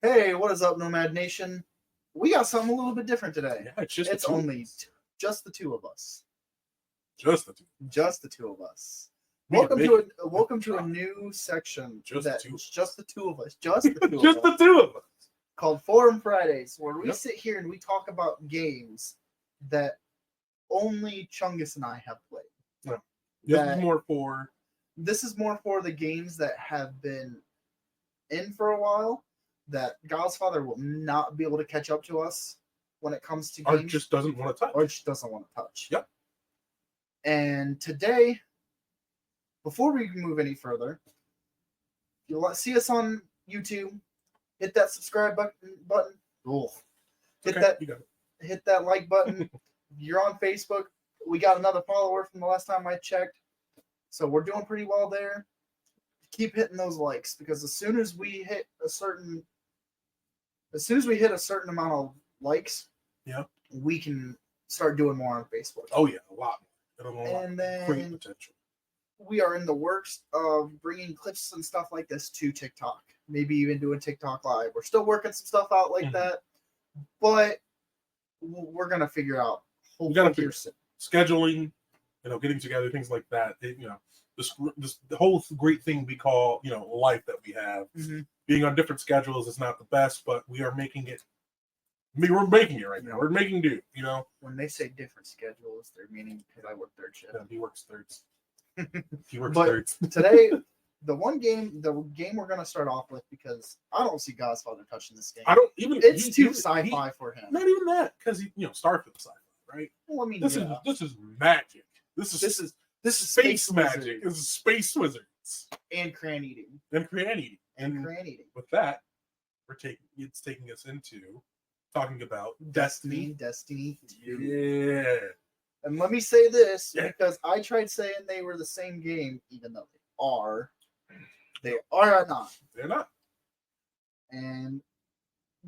Hey, what is up, Nomad Nation? We got something a little bit different today. Yeah, it's just It's only just the two of us. just the two. Just the two of us. We Welcome can to make welcome to a new section. Just that the two. it's just the two of us. Just the two just of the us. two of us. Called Forum Fridays, where we Yep. sit here and we talk about games that only Chungus and I have played. Yeah. This That- is more for This is more for the games that have been in for a while, that God's Father will not be able to catch up to us when it comes to Art games. just doesn't want to touch. Or just doesn't want to touch. Yep. And today, before we move any further, if you see us on YouTube, hit that subscribe button. Oh, hit Okay, you got it. hit that like button. If you're on Facebook, we got another follower from the last time I checked, so we're doing pretty well there. Keep hitting those likes, because as soon as we hit a certain amount of likes, Yeah. we can start doing more on Facebook. Oh yeah, a lot more. It'll have a lot And of great then potential. we are in the works of bringing clips and stuff like this to TikTok. Maybe even doing TikTok live. We're still working some stuff out like Mhm. that, but we're gonna figure out. We gotta Hopefully here soon. Scheduling, getting together, things like that. The whole great thing we call, life that we have. Mhm. Being on different schedules is not the best, but we are making it. We're making it right now. We're making do. When they say different schedules, they're meaning because I work third shift. He works thirds. He works But thirds. Today, the game we're gonna start off with, because I don't see God's Father touching this game. I don't even. It's too he- sci-fi for him. Not even that, because Starfield sci-fi, right? Well, I mean, This yeah. is magic. This is space magic. wizard This is space wizards and cran eating. and cran eating. And cran eating. With that, it's taking us into talking about Destiny. Destiny 2. Yeah. And let me say this, Yeah. because I tried saying they were the same game, even though they are. They are not. They're not. And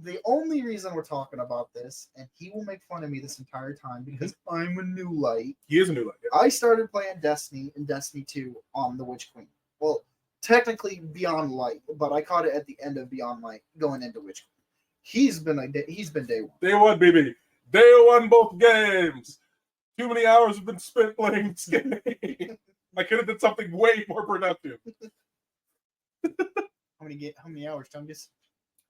the only reason we're talking about this, and he will make fun of me this entire time because I'm a new light. He is a new light. Yeah. I started playing Destiny and Destiny 2 on the Witch Queen. Well, technically Beyond Light, but I caught it at the end of Beyond Light, going into Witch Queen. He's been day one. Day one, baby. Day one, both games. Too many hours have been spent playing this game. I could have done something way more productive. How many hours, Chungus?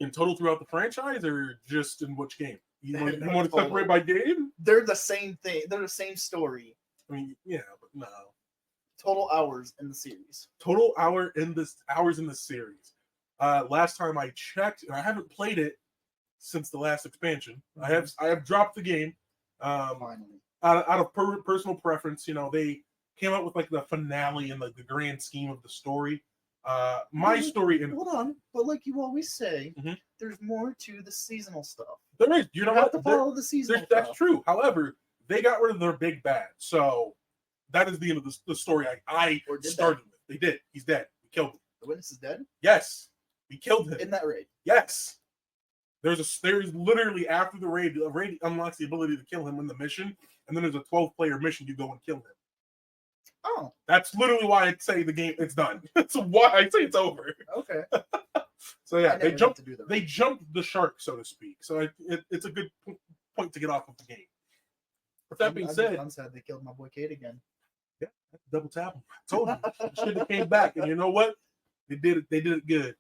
In total throughout the franchise, or just in which game? You want to Total. separate by game? They're the same thing. They're the same story. I mean, yeah, but no. Total hours in the series. Total hours in this series. Last time I checked, and I haven't played it since the last expansion. I have dropped the game. Finally. Out of personal preference, they came out with like the finale and like the grand scheme of the story. My story in Hold on, but like you always say, Mhm. there's more to the seasonal stuff. there is, You have to follow the seasonal that's stuff. true. However, they got rid of their big bad, so that is the end of the story I Or did started with. They did. He's dead. We killed him. The witness is dead Yes, we killed him. in that raid. Yes. There's literally after the raid unlocks the ability to kill him in the mission, and then there's a 12-player mission. You go and kill him. Oh, That's literally why I say the game it's done. That's why I say it's over. okay. So yeah, I never they jumped. got to do that. They jumped the shark, so to speak. So it's a good point to get off of the game. With that being said, I'm sad they killed my boy Kate again. yeah, double tap him. I told you, should have came back, and you know what? They did it. They did it good.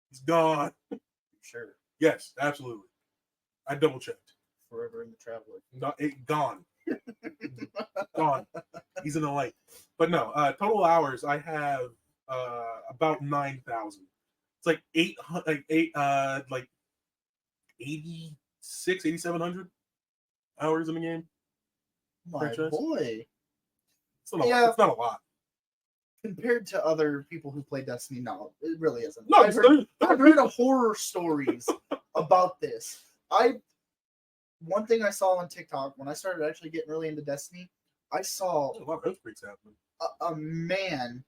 He's gone. Sure. Yes, absolutely. I double checked. Forever in the Traveler. Gone. Gone. He's in the light. But no, total hours I have about 9,000. It's like 8,700 hours in the game. My Franchise? boy. It's not, Yeah. it's not a lot. Compared to other people who play Destiny, no, it really isn't. No, I've heard of horror stories about this. One thing I saw on TikTok when I started actually getting really into Destiny, I saw There's a lot of earthquakes happening. a man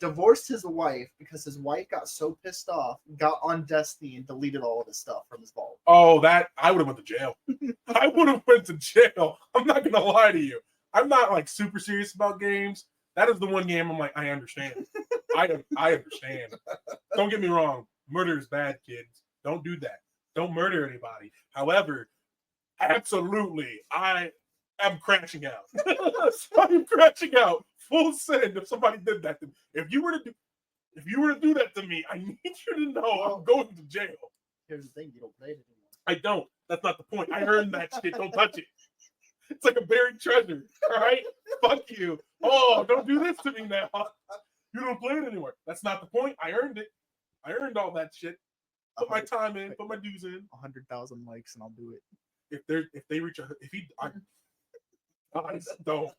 divorced his wife because his wife got so pissed off, got on Destiny and deleted all of his stuff from his vault. Oh, that I would have went to jail. I would have went to jail. I'm not gonna lie to you. I'm not like super serious about games. That is the one game I'm like, I understand. I understand. Don't get me wrong. Murder is bad, kids. Don't do that. Don't murder anybody. However, absolutely, I am crashing out. I'm crashing out. Full send if somebody did that to me. If you were to do that to me, I need you to know I'm going to jail. Here's the thing, you don't play it anymore. I don't. That's not the point. I earned that shit. Don't touch it. It's like a buried treasure. All right? Fuck you. Oh, don't do this to me now. You don't play it anymore. That's not the point. I earned it. I earned all that shit. Put my time in. Put my dues in. 100,000 likes, and I'll do it. If they reach I don't.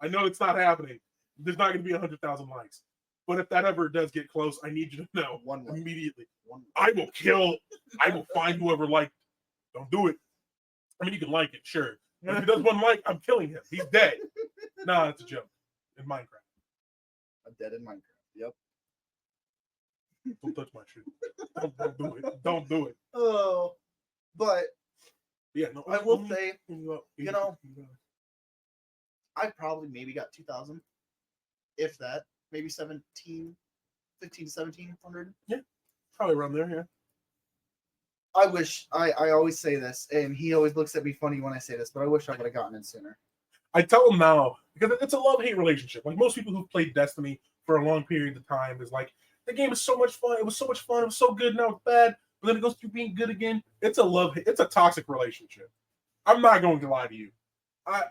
I know it's not happening. There's not going to be 100,000 likes. But if that ever does get close, I need you to know immediately. I will find whoever liked. Don't do it. I mean, you can like it, sure. But if he does one like, I'm killing him. He's dead. Nah, it's a joke. In Minecraft. I'm dead in Minecraft. Yep. Don't touch my shit. Don't do it. Don't do it. Oh, but yeah, no. I will say, you know, I probably maybe got 2,000, if that, maybe 15 to 1,700. Yeah, probably around there. Yeah. I wish I always say this, and he always looks at me funny when I say this, but I wish I would have gotten in sooner. I tell him now because it's a love-hate relationship. Like most people who've played Destiny for a long period of time is like, the game is so much fun. It was so much fun. It was so good. Now it's bad, but then it goes through being good again. It's a love-hate. It's a toxic relationship. I'm not going to lie to you.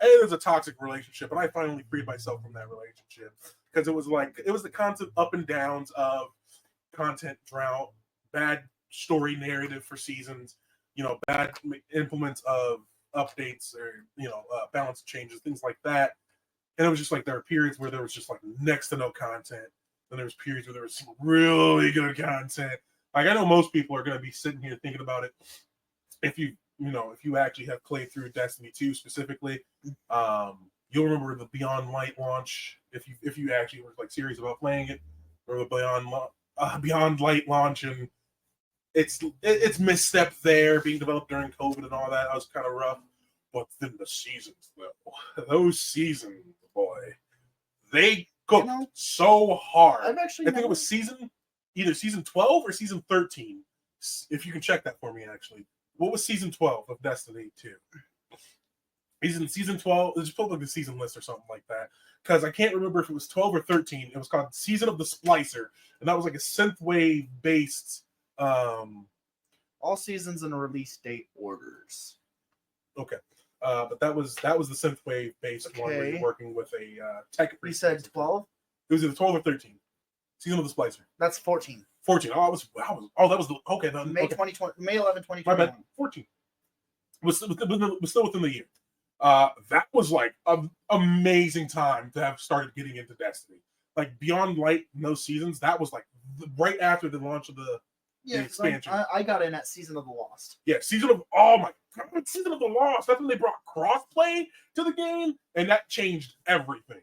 It is a toxic relationship, and I finally freed myself from that relationship because it was the constant up and downs of content drought, bad story narrative for seasons, bad implements of updates or balance changes, things like that. And it was just like there were periods where there was just like next to no content. Then there was periods where there was some really good content. Like I know most people are going to be sitting here thinking about it. If you actually have played through Destiny 2 specifically, you'll remember the Beyond Light launch. If you actually were like serious about playing it, or the Beyond Light launch, and it's misstep there, being developed during COVID and all that. That was kind of rough. But then the seasons, though, those seasons, boy, they cooked so hard. I think it was either season 12 or season 13. If you can check that for me, actually. What was season 12 of Destiny 2? Season 12, just pull up the season list or something like that. Because I can't remember if it was 12 or 13. It was called Season of the Splicer. And that was like a synthwave based all seasons and release date orders. Okay. But that was the synthwave based one where you're working with a tech. You said 12? It was either 12 or 13. Season of the Splicer. That's 14. 14. Oh, that was okay. May 2020, May 11, 2021. My bad. 14. Was still within the year. That was like an amazing time to have started getting into Destiny. Like Beyond Light, no seasons. That was like right after the launch of the expansion. I got in at Season of the Lost. Yeah, Season of the Lost. That's when they brought crossplay to the game, and that changed everything.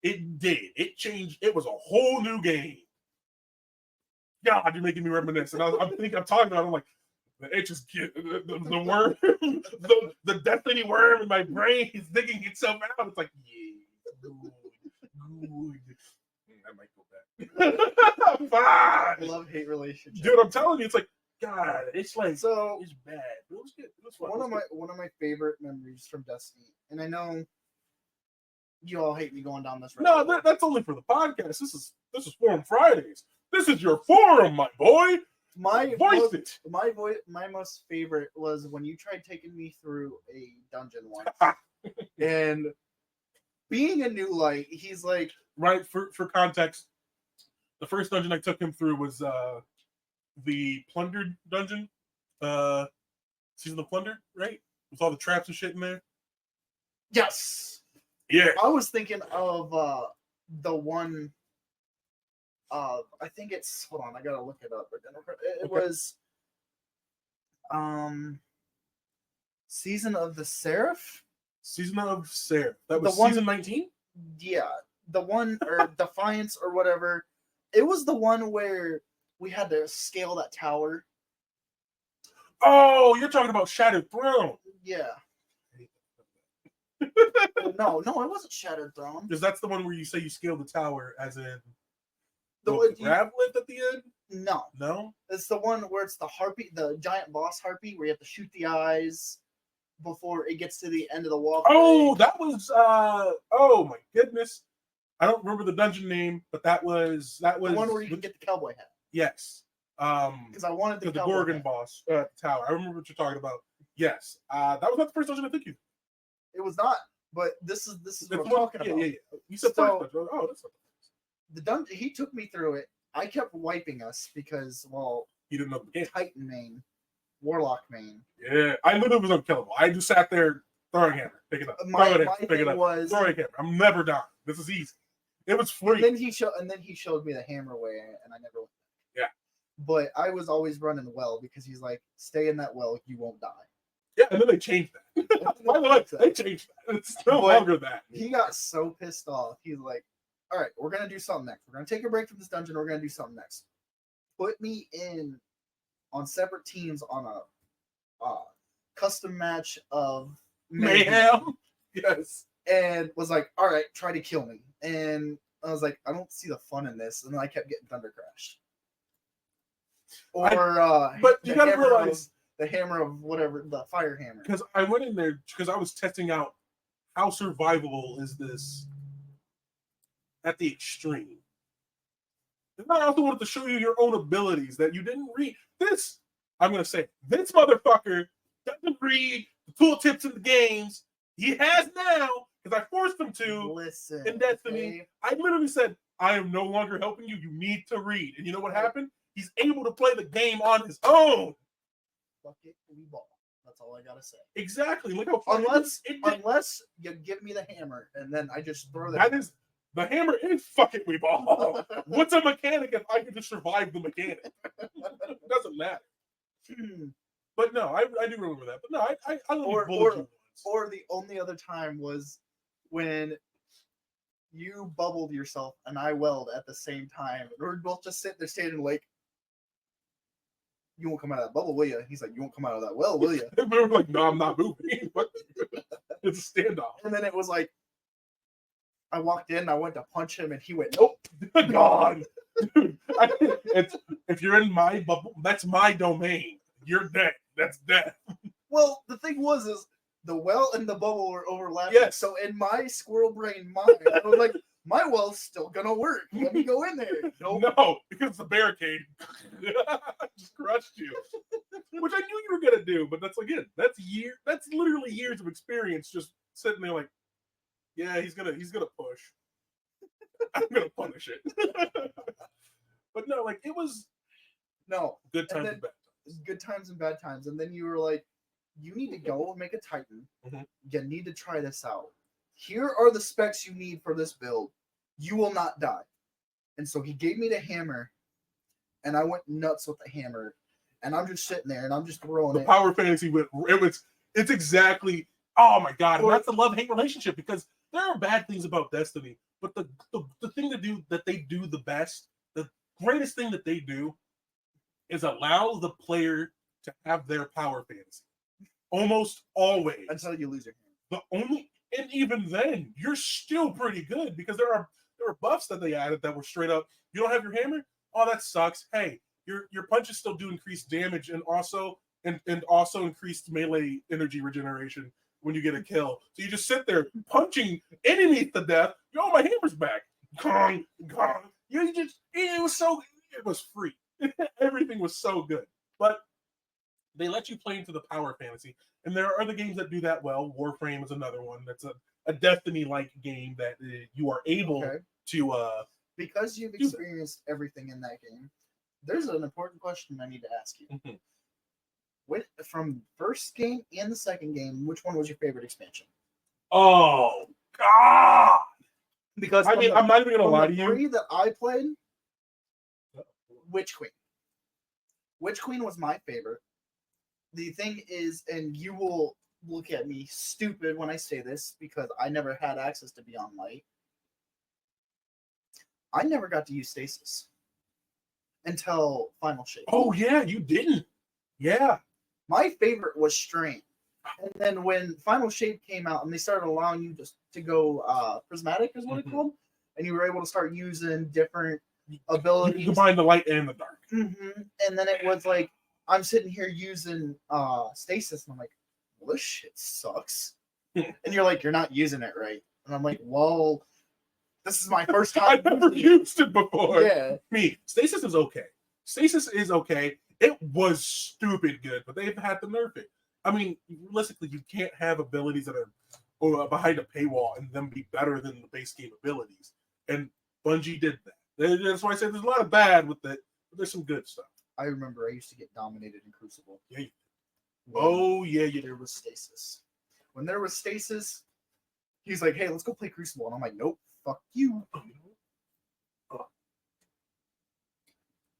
It did. It changed. It was a whole new game. God, you're making me reminisce. And I'm talking about it, I'm like, it just get the worm, the Destiny worm in my brain is digging itself out. It's like, yeah, good. I might go back. Fine. Love-hate relationship. Dude, I'm telling you, it's like, God, it's like, it's bad. It was good. It was fun. One of my favorite memories from Destiny, and I know you all hate me going down this road. No, that's only for the podcast. This is Forum Fridays. This is your forum, my boy. My most favorite was when you tried taking me through a dungeon once, and being a new light, he's like, right, for context, the first dungeon I took him through was the Plundered dungeon, Season of Plunder, right? With all the traps and shit in there. Yes. Yeah. I was thinking of the one. I think it's. Hold on, I gotta look it up. It was Season of the Seraph. Season of Seraph. That was season 19? Yeah. The one, or Defiance or whatever. It was the one where we had to scale that tower. Oh, you're talking about Shattered Throne. Yeah. No, it wasn't Shattered Throne. Because that's the one where you say you scale the tower as in the Gravelet at the end? No. No? It's the one where it's the harpy, the giant boss harpy, where you have to shoot the eyes before it gets to the end of the walkway. Oh, that was oh my goodness. I don't remember the dungeon name, but that was the one where you can get the cowboy hat. Yes. Because I wanted the cowboy Gorgon hat. boss tower. I remember what you're talking about. Yes. That was not the first dungeon I think you. It was not, but this is what I'm talking about. Yeah. You said So, first dungeon. Oh, that's not the dungeon. He took me through it. I kept wiping us because, well, you didn't know the game. Titan main, Warlock main. Yeah, I literally was unkillable. I just sat there throwing hammer, pick it up. My pick thing it up. was Throwing hammer. I'm never dying. This is easy. It was free. And then he showed me the hammer way, and I never went back. Yeah. But I was always running the well because he's like, stay in that well, you won't die. Yeah, and then they changed that. By the way, they changed that. It's no longer that. He got so pissed off. He's like, all right, we're going to do something next. We're going to take a break from this dungeon. We're going to do something next. Put me in on separate teams on a custom match of Mayhem. Yes. And was like, all right, try to kill me. And I was like, I don't see the fun in this. And then I kept getting Thunder Crashed. Or, but you gotta realize the hammer of whatever, the fire hammer. Because I went in there because I was testing out how survivable is this at the extreme. And I also wanted to show you your own abilities that you didn't read. This, I'm going to say, this motherfucker doesn't read the tooltips in the games. He has now, because I forced him to. Listen, in Destiny. okay? I literally said, I am no longer helping you. You need to read. And you know what happened? He's able to play the game on his own. Fuck it, we ball. That's all I gotta say. Exactly. Look how unless you give me the hammer and then I just throw that is the hammer is fuck it, we ball. What's a mechanic if I can just survive the mechanic? It doesn't matter. But no, I do remember that. But no, I or bullet you once. Or the only other time was when you bubbled yourself and I welled at the same time. We're both just sitting there standing like, you won't come out of that bubble, will you? He's like, you won't come out of that well, will you? We were like, no, I'm not moving. It's a standoff. And then it was like, I walked in, I went to punch him, and he went, nope, gone. Dude, if you're in my bubble, that's my domain. You're dead. That's death. Well, the thing was, is the well and the bubble were overlapping. Yes. So in my squirrel brain mind, I was like, my well's still gonna work. Let me go in there. Nope. No, because the barricade just crushed you. Which I knew you were gonna do, but that's literally years of experience just sitting there like, yeah, he's gonna push. I'm gonna punish it. But no, like it was good times and bad times. Good times and bad times. And then you were like, you need to go and make a Titan. Mm-hmm. You need to try this out. Here are the specs you need for this build. You will not die. And so he gave me the hammer, and I went nuts with the hammer. And I'm just sitting there, and I'm just throwing the power fantasy. It's exactly. Oh my god, and that's a love-hate relationship because there are bad things about Destiny, but the thing that they do the best, the greatest thing that they do, is allow the player to have their power fantasy. Almost always. Until you lose your hammer. And even then, you're still pretty good because there are buffs that they added that were straight up. You don't have your hammer? Oh, that sucks. Hey, your punches still do increased damage and also increased melee energy regeneration when you get a kill. So you just sit there punching enemies to death. Yo, my hammer's back. Gong, gong. It was free. Everything was so good. But they let you play into the power fantasy. And there are other games that do that well. Warframe is another one. That's a Destiny-like game that you are able to... because you've experienced everything in that game, there's an important question I need to ask you. Mm-hmm. From first game and the second game, which one was your favorite expansion? Oh, God! Because I'm not even going to lie to you. The three that I played, Witch Queen. Witch Queen was my favorite. The thing is, and you will look at me stupid when I say this because I never had access to Beyond Light. I never got to use Stasis until Final Shape. Oh, yeah, you didn't. Yeah. My favorite was Strain. And then when Final Shape came out and they started allowing you to go prismatic is what it's called, and you were able to start using different abilities. You combine the light and the dark. Mm-hmm. And then it was like I'm sitting here using stasis, and I'm like, well, this shit sucks. And you're like, you're not using it right. And I'm like, well, this is my first time. I've never used it before. Yeah. Stasis is okay. Stasis is okay. It was stupid good, but they've had to nerf it. I mean, realistically, you can't have abilities that are behind a paywall and them be better than the base game abilities. And Bungie did that. That's why I said there's a lot of bad with it, but there's some good stuff. I remember I used to get dominated in Crucible. Yeah. Oh, yeah, you There was stasis. When there was stasis, he's like, hey, let's go play Crucible. And I'm like, nope, fuck you.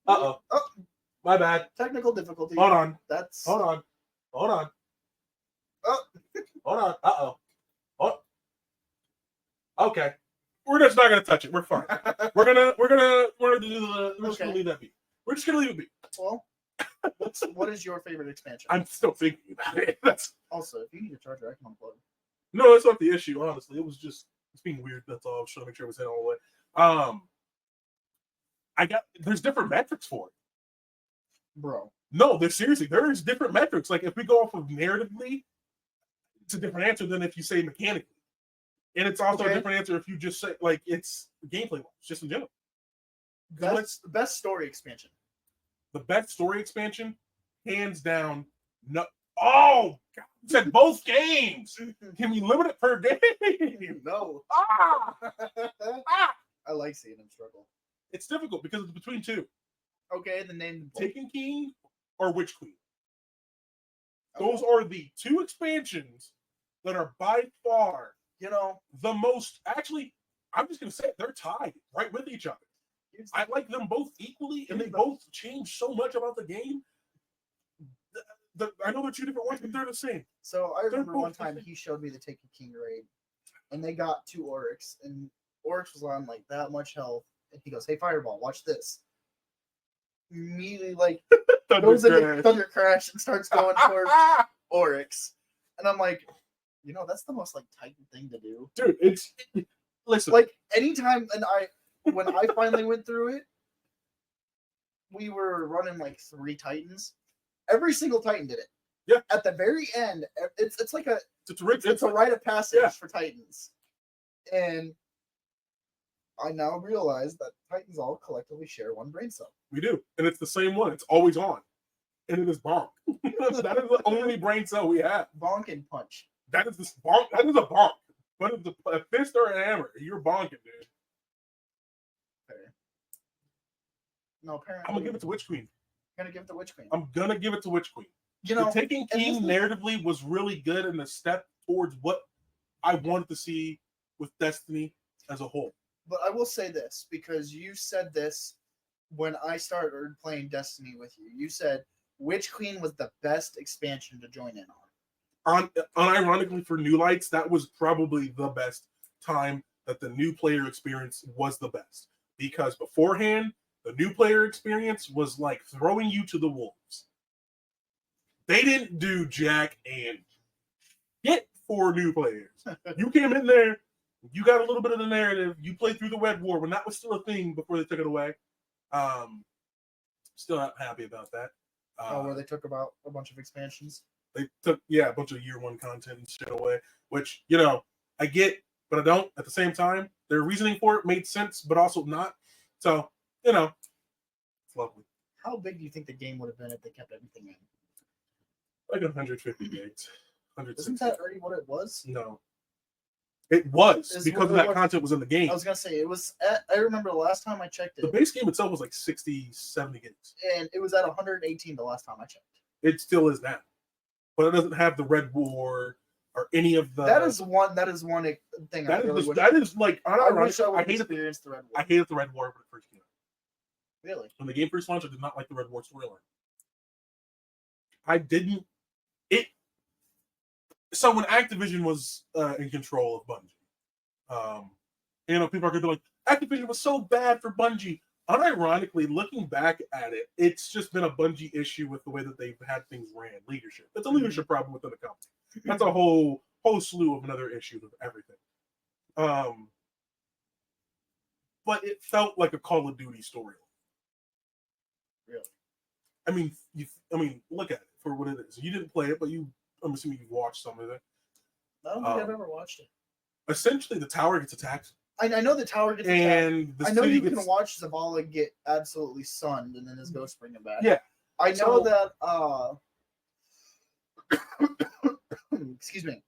Uh-oh. Oh, my bad. technical difficulty. Hold on. Hold on. Oh. Hold on. Uh-oh. Oh. Okay. We're just not gonna touch it. We're fine. We're gonna just gonna leave that be. We're just gonna leave it be. Well, what is your favorite expansion? I'm still thinking about it. Also, if you need a charger, I can unplug. No, that's not the issue, honestly. It was just it's being weird, that's all. I was trying to make sure it was hit all the way. There's different metrics for it. Bro. No, seriously, there's different metrics. Like if we go off of narratively, it's a different answer than if you say mechanically. And it's also a different answer if you just say like it's gameplay wise, just in general. Best story expansion. The best story expansion, hands down. No, oh, God, you said both games. Can we limit it per game? No. I like seeing him struggle. It's difficult because it's between two. Okay, the name Taken King or Witch Queen. Those are the two expansions that are by far, the most. Actually, I'm just gonna say it, they're tied right with each other. I like them both equally, and they both change so much about the game. I know they're two different ones, but they're the same. So I remember one time he showed me the Taken King raid, and they got 2 Oryx, and Oryx was on like that much health, and he goes, "Hey, Fireball, watch this." Immediately, like goes into Thunder Crash and starts going towards Oryx, and I'm like, that's the most like Titan thing to do, dude. Listen, like anytime, and when I finally went through it, we were running like 3 Titans. Every single Titan did it. Yeah. At the very end, it's like it's a rite of passage for Titans, and I now realize that Titans all collectively share one brain cell. We do, and it's the same one. It's always on, and it is bonk. That is the only brain cell we have. Bonk and punch. That is this bonk. That is a bonk. But it's a fist or a hammer, you're bonking, dude. Fair. No, apparently I'm gonna give it to Witch Queen. You're gonna give it to Witch Queen. I'm gonna give it to Witch Queen. The Taken King narratively was really good and a step towards what I wanted to see with Destiny as a whole. But I will say this, because you said this when I started playing Destiny with you. You said Witch Queen was the best expansion to join in on. Unironically, for New Lights, that was probably the best time that the new player experience was the best. Because beforehand, the new player experience was like throwing you to the wolves. They didn't do jack and shit for new players. You came in there, you got a little bit of the narrative, you played through the Red War when that was still a thing before they took it away. Still not happy about that. Where they took about a bunch of expansions. They took, a bunch of year 1 content and shit away, which, I get, but I don't. At the same time, their reasoning for it made sense, but also not. So, it's lovely. How big do you think the game would have been if they kept everything in? Like 150 gigs. Isn't that already what it was? No. It was, because of that content was in the game. I was going to say, it was, I remember the last time I checked it. The base game itself was like 60, 70 gigs. And it was at 118 the last time I checked. It still is now. But it doesn't have the Red War or any of the. That is one thing. I hated the Red War. I hated the Red War when it first came out. Really? When the game first launched, I did not like the Red War storyline. I didn't. So when Activision was in control of Bungie, people are going to be like, Activision was so bad for Bungie. Unironically, looking back at it, it's just been a Bungie issue with the way that they've had things ran. Leadership. It's a leadership problem within the company. That's a whole slew of another issue with everything. but it felt like a Call of Duty story. Really? I mean, look at it for what it is. You didn't play it, but I'm assuming you've watched some of it. I don't think I've ever watched it. Essentially, the tower gets attacked. I know the tower gets and attacked. I know you can watch Zavala get absolutely sunned and then his ghost bring him back. Yeah. I know that excuse me.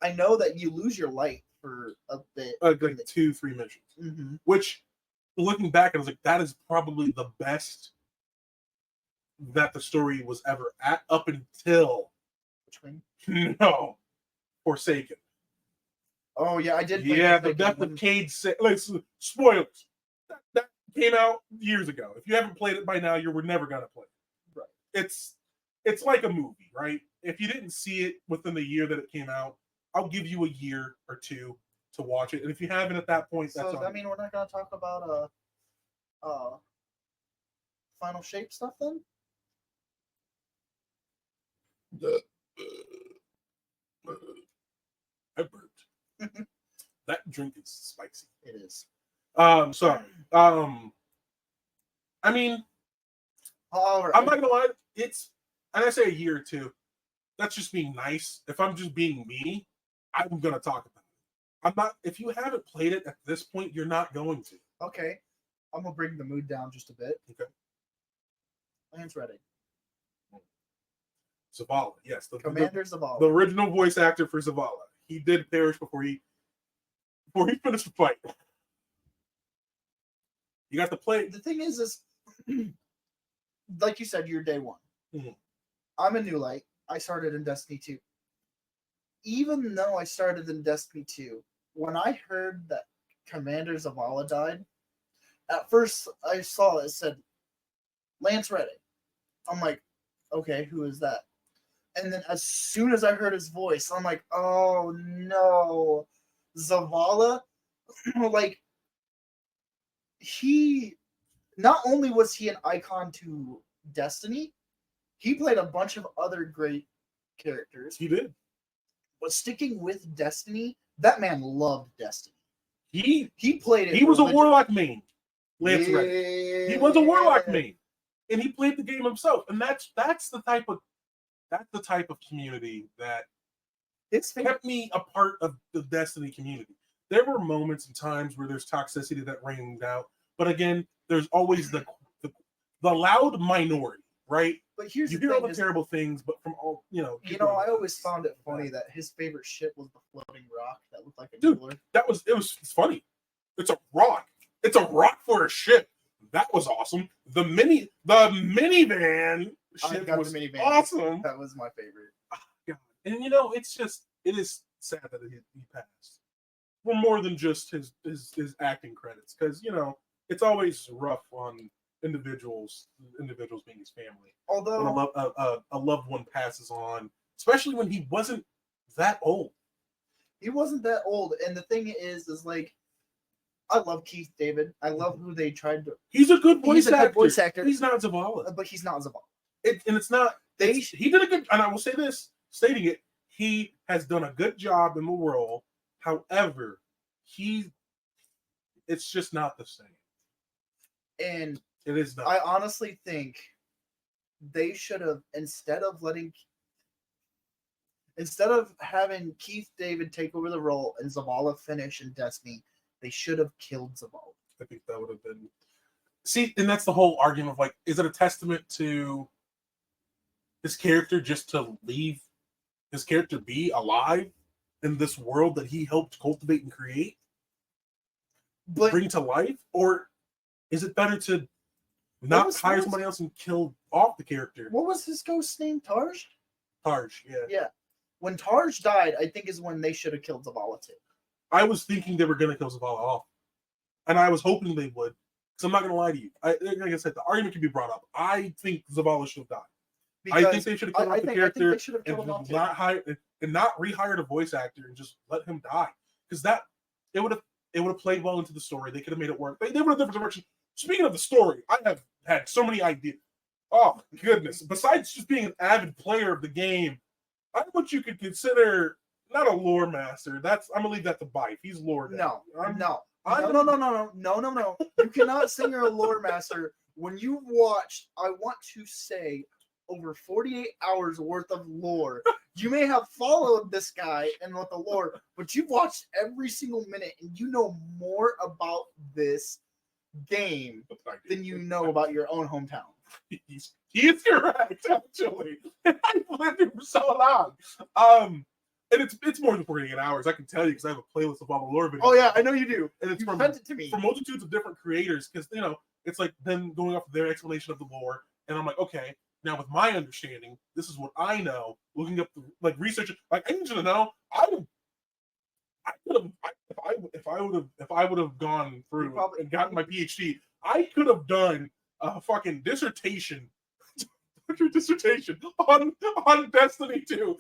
I know that you lose your light for a bit. Like 2-3 missions. Mm-hmm. Which, looking back, I was like, that is probably the best that the story was ever at up until Which one? No. Forsaken. Oh yeah, I did. Yeah, the death of Cade. Like, spoilers. That came out years ago. If you haven't played it by now, you were never gonna play it. Right. It's like a movie, right? If you didn't see it within the year that it came out, I'll give you a year or two to watch it. And if you haven't at that point, that's so. I mean, we're not gonna talk about final shape stuff then. I burped. That drink is spicy. It is. Sorry. I mean, right. I'm not gonna lie. And I say a year or two. That's just being nice. If I'm just being me, I'm gonna talk about it. I'm not. If you haven't played it at this point, you're not going to. Okay. I'm gonna bring the mood down just a bit. Okay. Lance Reddick. Zavala, yes. Commander Zavala. The original voice actor for Zavala. He did perish before he finished the fight. You got to play. The thing is like you said, you're day one. Mm-hmm. I'm a new light. I started in Destiny 2. Even though I started in Destiny 2, when I heard that Commander Zavala died, at first I saw it said Lance Reddick. I'm like, okay, who is that? And then as soon as I heard his voice, I'm like, oh no, Zavala. Like, he not only was he an icon to Destiny, he played a bunch of other great characters. He did. But sticking with Destiny, that man loved Destiny. He played it. He was a Warlock main. Lance Reddick. He was a Warlock main. And he played the game himself. And that's the type of community that kept me a part of the Destiny community. There were moments and times where there's toxicity that rained out, but again, there's always the loud minority, right? But here's you the hear thing all the terrible things, but from all I always found it funny that his favorite ship was the floating rock that looked like a jeweler. It's funny. It's a rock. It's a rock for a ship. That was awesome. The minivan ship was awesome. That was my favorite. God. And it is sad that he passed. For more than just his acting credits, because it's always rough on individuals being his family. Although when a loved one passes on, especially when he wasn't that old. He wasn't that old, and the thing is like, I love Keith David. I love who they tried to. He's a good voice actor. He's not Zavala, but he's not Zavala. It's not. He did a good. And I will say this, stating it, he has done a good job in the role. However, it's just not the same. And it is not. I honestly think they should have, instead of having Keith David take over the role and Zavala finish in Destiny, they should have killed Zavala. I think that would have been. See, and that's the whole argument of like, is it a testament to his character just to leave his character be alive in this world that he helped cultivate and create, bring to life? Or is it better to not hire somebody else and kill off the character? What was his ghost's name? Tarj? Tarj, yeah. Yeah. When Tarj died, I think is when they should have killed Zavala too. I was thinking they were going to kill Zavala off. And I was hoping they would. Because I'm not going to lie to you. Like I said, the argument can be brought up. I think Zavala should have died. Because I think they should have killed off the character and not rehired a voice actor and just let him die. Because it would have played well into the story. They could have made it work. They would have different direction. Speaking of the story, I have had so many ideas. Oh goodness! Besides just being an avid player of the game, I'm what you could consider not a lore master. I'm gonna leave that to Bife. He's lore. No. No. You cannot say you're a lore master when you watched, I want to say, over 48 hours worth of lore. You may have followed this guy and with the lore, but you've watched every single minute and you know more about this game than you know about your own hometown. He is correct, actually. I've lived here for so long. And it's more than 48 hours. I can tell you because I have a playlist of all the lore videos. Oh yeah, I know you do. And it's sent it to me from multitudes of different creators because it's like them going off of their explanation of the lore, and I'm like, okay, now with my understanding, this is what I know. Looking up like research, like I need you to know, I could have if I would have gone through and gotten my PhD, I could have done a fucking dissertation on Destiny 2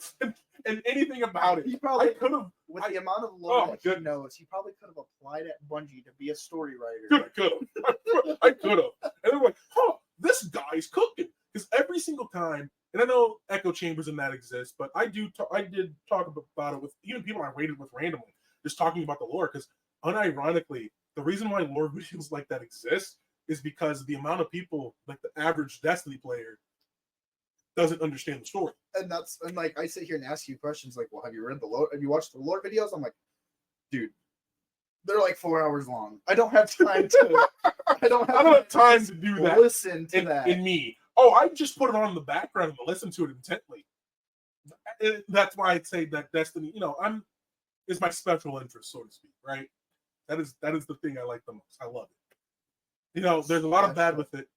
and anything about it. He probably could have, with the amount of lore that he knows, he probably could have applied at Bungie to be a story writer. I could have. And they're like, this guy's cooking. Because every single time, and I know echo chambers and that exist, but I did talk about it with even people I rated with randomly, just talking about the lore. Because unironically, the reason why lore videos like that exist is because the amount of people, like the average Destiny player, doesn't understand the story. And like I sit here and ask you questions like, well, have you read the lore? Have you watched the lore videos? I'm like, dude, they're like 4 hours long. I don't have time to. I don't have time to do that. Listen to that. In me. Oh, I just put it on in the background and listen to it intently. That's why I'd say that Destiny, is my special interest, so to speak, right? That is the thing I like the most. I love it. There's a lot of bad with it.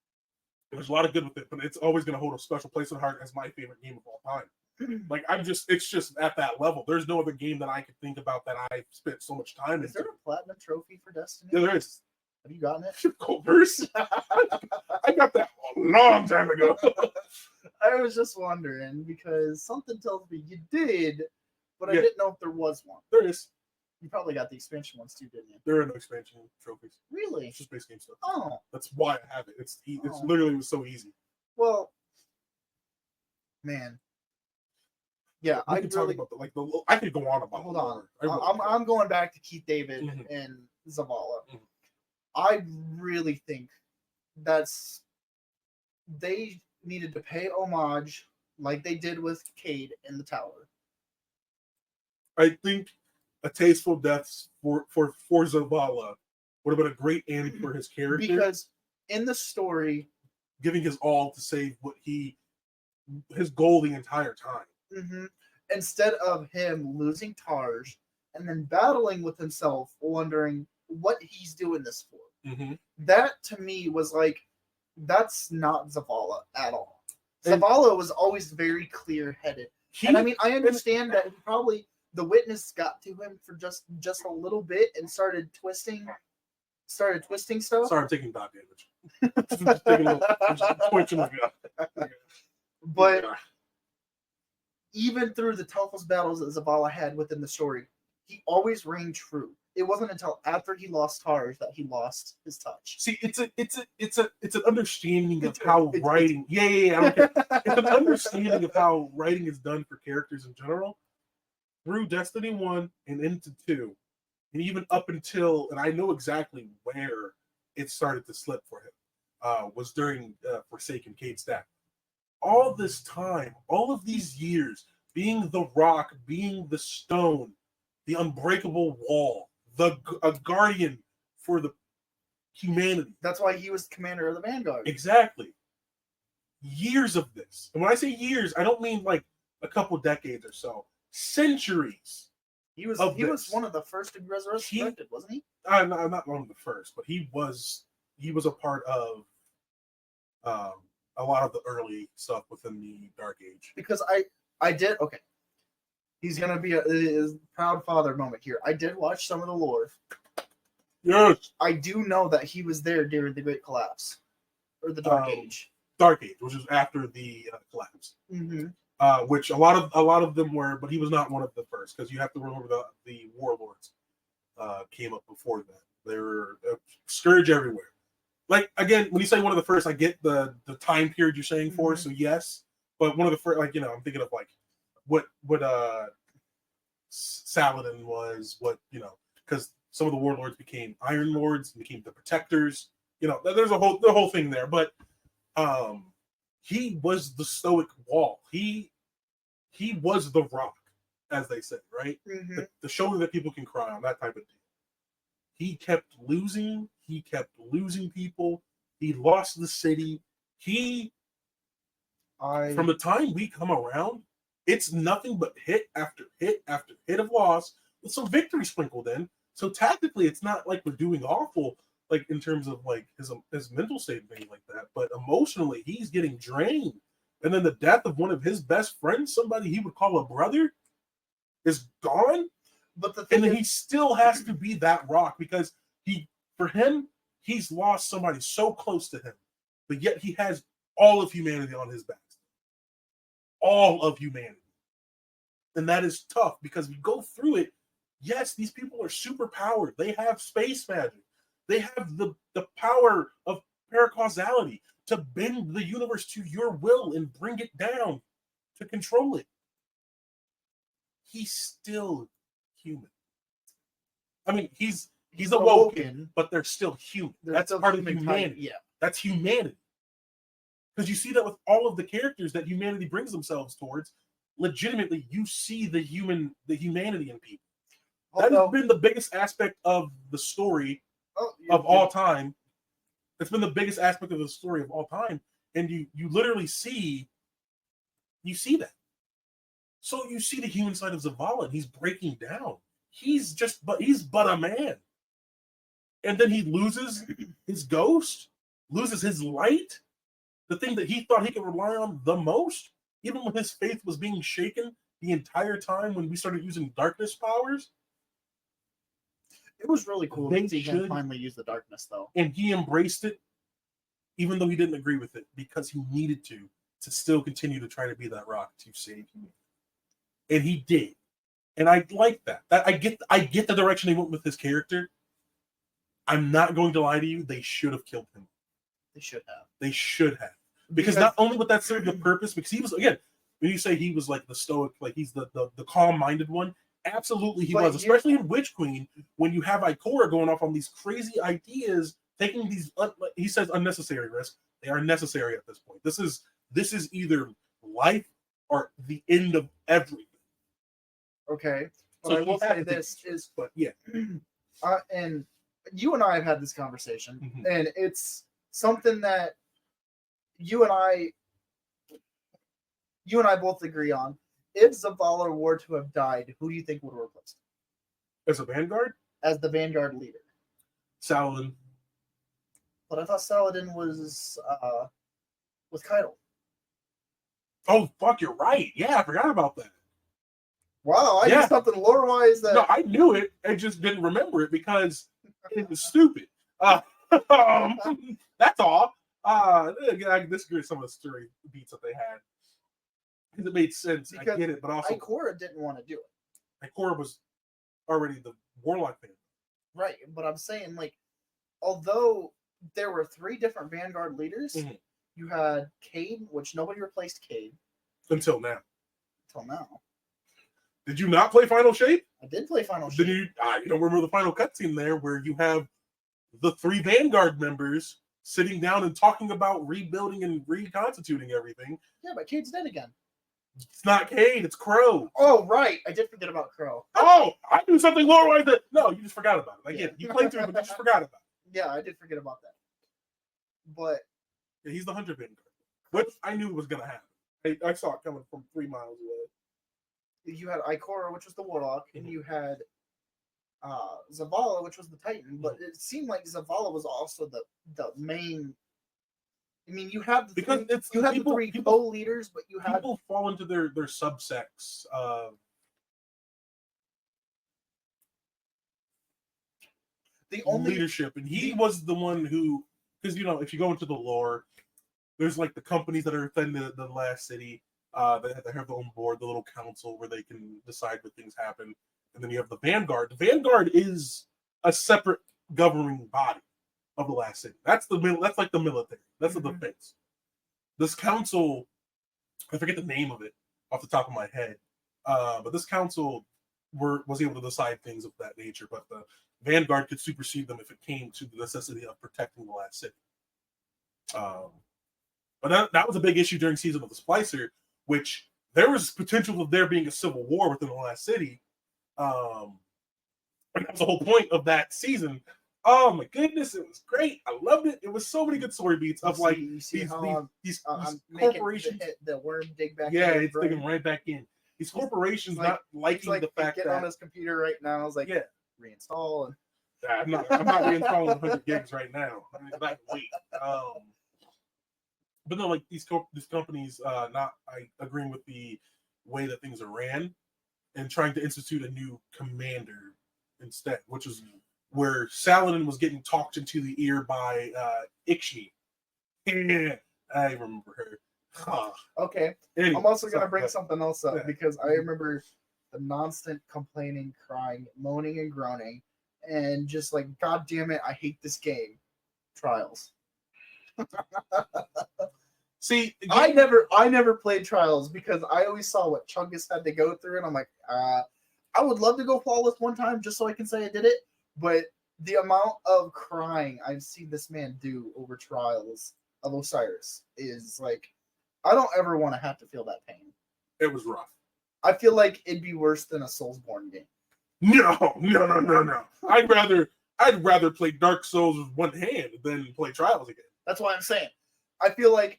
There's a lot of good with it, but it's always going to hold a special place in the heart as my favorite game of all time. Like it's just at that level. There's no other game that I could think about that I spent so much time in. Is there a platinum trophy for Destiny? Yeah, there is. Have you gotten it? Of course. I got that a long time ago. I was just wondering because something tells me you did, but I didn't know if there was one. There is. You probably got the expansion ones too, didn't you? There are no expansion trophies. Really? It's just base game stuff. Oh. That's why I have it. It's literally was so easy. Well, man. Yeah, I could talk about I could go on about. Hold on, I'm going back to Keith David and Zavala. Mm-hmm. I really think they needed to pay homage like they did with Cade in the tower. I think a tasteful death for Zavala would have been a great end for his character. Because in the story, giving his all to save his goal the entire time. Mm-hmm. Instead of him losing Tarj and then battling with himself, wondering what he's doing this for. Mm-hmm. That to me was like, that's not Zavala at all. Zavala was always very clear-headed. And I mean, I understand that probably the witness got to him for just a little bit and started twisting stuff. Sorry, I'm taking dot damage. Just taking a little But even through the toughest battles that Zavala had within the story, he always reigned true. It wasn't until after he lost Tarj that he lost his touch. See, it's an understanding of how writing. It's an understanding of how writing is done for characters in general. Through Destiny 1 and into 2, and even up until, and I know exactly where it started to slip for him, was during Forsaken Cade's death. All this time, all of these years, being the rock, being the stone, the unbreakable wall, a guardian for the humanity. That's why he was commander of the Vanguard. Exactly. Years of this. And when I say years, I don't mean like a couple decades or so. Centuries. He was one of the first to be resurrected, wasn't he? I'm not one of the first, but he was a part of a lot of the early stuff within the Dark Age. Because I did okay. He's gonna be a proud father moment here. I did watch some of the lore. Yes. I do know that he was there during the Great Collapse or the Dark Age. Dark Age, which was after the collapse. Mm-hmm. Which a lot of them were, but he was not one of the first because you have to remember the warlords came up before that. They were a scourge everywhere. Like again, when you say one of the first, I get the time period you're saying for. So yes, but one of the first, like I'm thinking of like what Saladin was, because some of the warlords became Iron Lords, became the Protectors. There's the whole thing there. But he was the stoic wall. He was the rock, as they say, right? Mm-hmm. The shoulder that people can cry on, that type of deal. He kept losing. He kept losing people. He lost the city. From the time we come around, it's nothing but hit after hit after hit of loss with some victory sprinkled in. So tactically, it's not like we're doing awful, like in terms of like his mental state and things like that. But emotionally, he's getting drained. And then the death of one of his best friends, somebody he would call a brother, is gone. But the thing and then is, he still has to be that rock because he's lost somebody so close to him, but yet he has all of humanity on his back. All of humanity. And that is tough because we go through it. Yes, these people are super powered. They have space magic. They have the power of paracausality to bend the universe to your will and bring it down to control it. He's still human. I mean, he's awoken, but they're still human. That's part of humanity. Yeah. That's humanity. Because you see that with all of the characters that humanity brings themselves towards, legitimately, you see the humanity in people. That has been the biggest aspect of the story of all time. It's been the biggest aspect of the story of all time. And you literally see that. So you see the human side of Zavala, and he's breaking down. He's but a man. And then he loses his ghost, loses his light, the thing that he thought he could rely on the most, even when his faith was being shaken the entire time when we started using darkness powers. It was really cool to see him finally use the darkness, though. And he embraced it, even though he didn't agree with it, because he needed to still continue to try to be that rock to save humanity. And he did. And I like that. I get the direction they went with his character. I'm not going to lie to you, they should have killed him. They should have. Because not only would that serve the purpose, because he was, again, when you say he was like the stoic, like he's the calm-minded one, absolutely he was, especially in Witch Queen, when you have Ikora going off on these crazy ideas, taking these, he says unnecessary risks. They are necessary at this point. This is either life or the end of everything. Okay. But I will say this is, but yeah. And you and I have had this conversation, and it's something that you and I both agree on. If Zavala were to have died, who do you think would have replaced him? As a Vanguard? As the Vanguard leader. Saladin. But I thought Saladin was Keitel. Oh, fuck, you're right. Yeah, I forgot about that. Wow, I knew something lore-wise that... No, I knew it. I just didn't remember it because it was stupid. That's all. I disagree with some of the story beats that they had. Because it made sense. Because I get it, but also... Ikora didn't want to do it. Ikora was already the Warlock fan. Right, but I'm saying, like, although there were 3 different Vanguard leaders, you had Cade, which nobody replaced Cade. Until now. Did you not play Final Shape? I did play Final Shape. Then you don't remember the final cutscene there where you have the 3 Vanguard members sitting down and talking about rebuilding and reconstituting everything. Yeah, but Cade's dead again. It's not Cade, it's Crow. Oh, right. I did forget about Crow. Oh, I knew something lore-wise that... No, you just forgot about it. I get it. You played through it, but you just forgot about it. Yeah, I did forget about that. But... Yeah, he's the Hunter Vanguard. Which I knew was going to happen. I saw it coming from 3 miles away. You had Ikora, which was the Warlock, and you had Zavala, which was the Titan. But it seemed like Zavala was also the main... I mean, you have the 3 co-leaders, but you have... People fall into their subsects. The only leadership, and he was the one who... Because, if you go into the lore, there's like the companies that are within the last city. They have their own board, the little council where they can decide when things happen. And then you have the Vanguard. The Vanguard is a separate governing body of the last city. That's like the military. That's the defense. This council, I forget the name of it off the top of my head, but this council was able to decide things of that nature. But Vanguard could supersede them if it came to the necessity of protecting the last city. But that was a big issue during Season of the Splicer, which there was potential of there being a civil war within the last city. And that was the whole point of that season. Oh my goodness, it was great. I loved it. It was so many good story beats of like these corporations. The worm dig back. Yeah, it's digging right back in. These corporations not liking the fact that on his computer right now. I was like, yeah, reinstall. And I'm not reinstalling 100 gigs right now. I wait. But no, like these companies not agreeing with the way that things are ran and trying to institute a new commander instead, which is where Saladin was getting talked into the ear by Ikshi. Yeah, I remember her. Okay. Anyway, I'm also going to bring something else up because I remember the constant complaining, crying, moaning, and groaning, and just like, God damn it, I hate this game. Trials. See, I never played Trials because I always saw what Chungus had to go through, and I'm like, I would love to go flawless one time just so I can say I did it, but the amount of crying I've seen this man do over Trials of Osiris is like, I don't ever want to have to feel that pain. It was rough. I feel like it'd be worse than a Soulsborne game. No. I'd rather play Dark Souls with one hand than play Trials again. That's why I'm saying. I feel like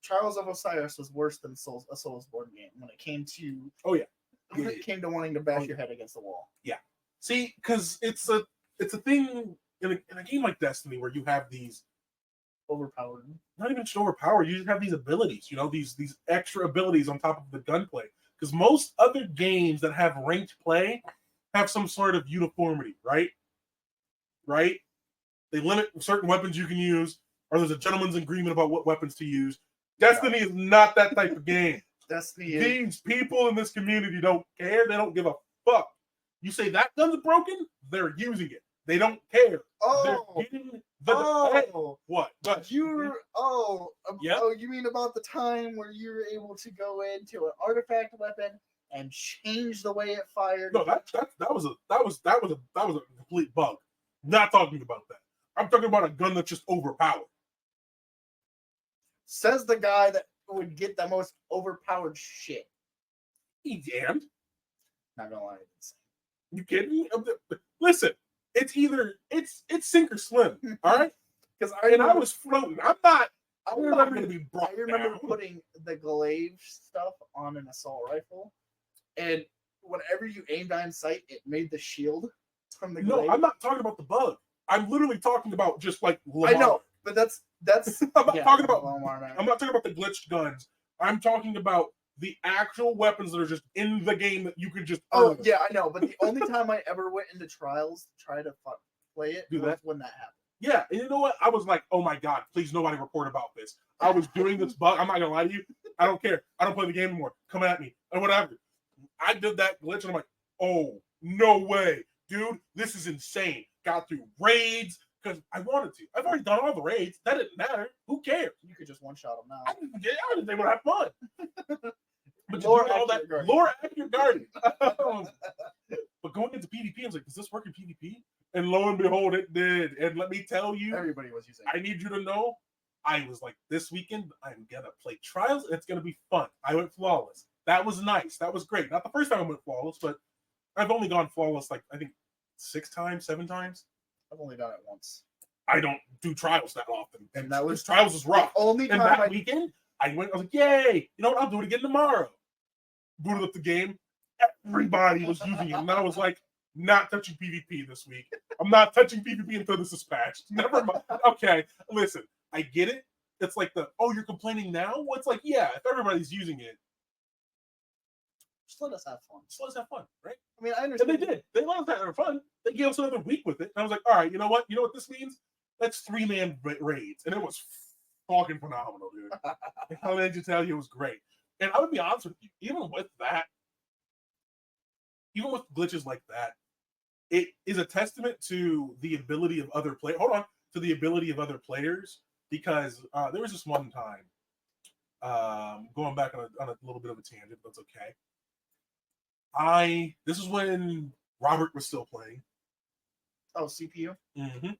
Trials of Osiris was worse than a Soulsborne game when it came to when it came to wanting to bash your head against the wall. Yeah. See, because it's a thing in a game like Destiny where you have these overpowered, not even just overpowered, you just have these abilities, these extra abilities on top of the gunplay. Because most other games that have ranked play have some sort of uniformity, right? Right? They limit certain weapons you can use, or there's a gentleman's agreement about what weapons to use. Destiny is not that type of game. These people in this community don't care. They don't give a fuck. You say that gun's broken, they're using it. They don't care. They're getting what? You mean about the time where you were able to go into an artifact weapon and change the way it fired? No, that was a complete bug. Not talking about that. I'm talking about a gun that's just overpowered. Says the guy that would get the most overpowered shit. He damned. Not gonna lie. You kidding me? Listen, it's sink or swim. All right. Because I was floating. I'm not going to be brought down. I remember putting the glaive stuff on an assault rifle, and whenever you aimed on sight, it made the shield from the glaive. No, I'm not talking about the bug. I'm literally talking about just like Lamar. I know, but that's I'm not talking about Lamar, I'm not talking about the glitched guns. I'm talking about the actual weapons that are just in the game that you can just earn. Yeah, I know, but the only time I ever went into Trials to try to play it was when that happened. Yeah, and you know what? I was like, oh my God, please nobody report about this. I was doing this bug. I'm not going to lie to you. I don't care. I don't play the game anymore. Come at me or whatever. I did that glitch and I'm like, oh, no way. Dude, this is insane. Got through raids because I wanted to. I've already done all the raids. That didn't matter. Who cares? You could just one-shot them now. I didn't think we'd have fun. But lore accurate guardian. But going into PvP, I was like, does this work in PvP? And lo and behold, it did. And let me tell you, everybody was using it. I need you to know, I was like, this weekend, I'm going to play Trials, and it's going to be fun. I went flawless. That was nice. That was great. Not the first time I went flawless, but I've only gone flawless, like, I think 6 times, 7 times. I've only done it once. I don't do Trials that often. And that was Trials was rough. Only time that weekend, I went, I was like, yay. You know what? I'll do it again tomorrow. Booted up the game. Everybody was using it. And I was like, not touching PvP this week. I'm not touching PvP until this is patched. Never mind. Okay, listen, I get it. It's like you're complaining now? Well, it's like, yeah, if everybody's using it, just let us have fun. Just let us have fun, right? I mean, I understand. And they did. They let us have fun. They gave us another week with it. And I was like, all right, you know what? You know what this means? That's 3-man raids. And it was fucking phenomenal, dude. How did you tell you it was great? And I would be honest with you, even with that, even with glitches like that, it is a testament to the ability of other players. To the ability of other players, because there was this one time, going back on a little bit of a tangent, but it's okay. This is when Robert was still playing, Oh, CPU. Mm-hmm.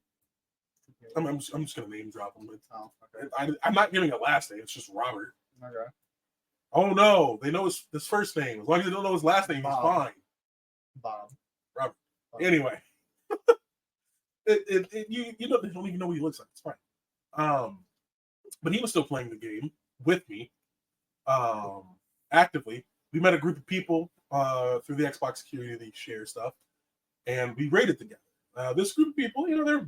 I'm just gonna name drop him. Oh, okay. I'm not giving a last name. It's just Robert. Okay. Oh no, they know his first name. As long as they don't know his last name, he's fine. Bob. Robert. Bob. Anyway, you know they don't even know what he looks like. It's fine. But he was still playing the game with me, actively. We met a group of people through the Xbox community share stuff, and we raided together. This group of people, you know,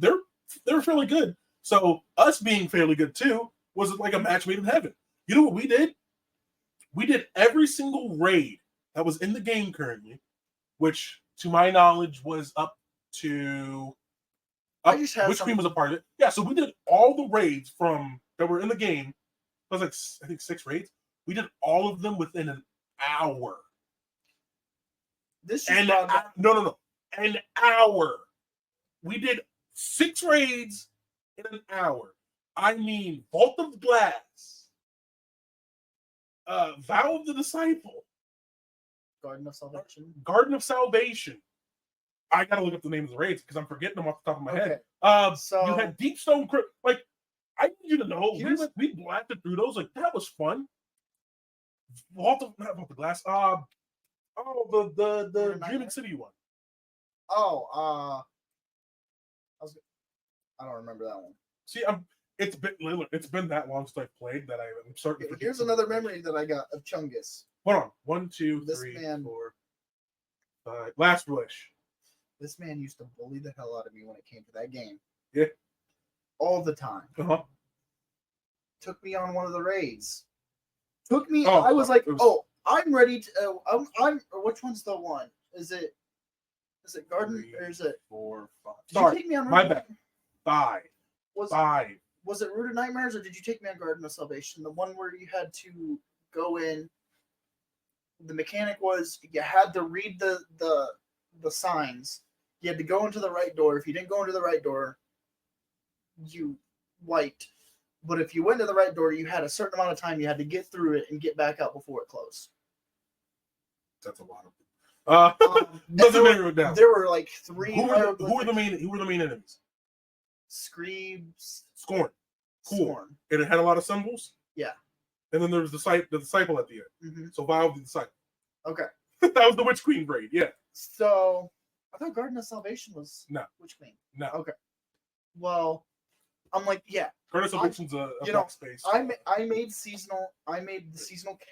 they're fairly good. So us being fairly good too was like a match made in heaven. You know what we did? We did every single raid that was in the game currently, which to my knowledge was up to Witch Queen was a part of it. Yeah, so we did all the raids from that were in the game. It was like I think 6 raids. We did all of them within an hour. No. An hour. We did 6 raids in an hour. I mean, Vault of Glass, Vow of the Disciple, Garden of Salvation. I gotta look up the names of the raids because I'm forgetting them off the top of my head. So you had Deep Stone Crypt. Like, I need you to know, we blasted through those. Like, that was fun. Not Vault of Glass. The Dreaming City one. I don't remember that one. See, it's been that long since I've played that I'm starting to forget. Here's another memory that I got of Chungus. Hold on. 1, 2, 3, 4, 5. Last Wish. This man used to bully the hell out of me when it came to that game. Yeah. All the time. Uh-huh. Took me on one of the raids. I was like, I'm ready to. Which one's the one? Is it Garden 3, or is it 4, 5? Sorry, you take me on my bad. 5. Was it Rooted Nightmares or did you take me on Garden of Salvation? The one where you had to go in. The mechanic was you had to read the signs. You had to go into the right door. If you didn't go into the right door, you wiped. But if you went to the right door, you had a certain amount of time you had to get through it and get back out before it closed. That's a lot of there were like 3. Who were the main enemies? Screebs. Scorn. Cool. Scorn. And it had a lot of symbols? Yeah. And then there was the disciple at the end. Mm-hmm. So Vow of the Disciple. Okay. That was the Witch Queen raid, yeah. So I thought Garden of Salvation was Witch Queen. No. Okay. Well, I'm like, yeah. Garden of Salvation's a black space. I made the seasonal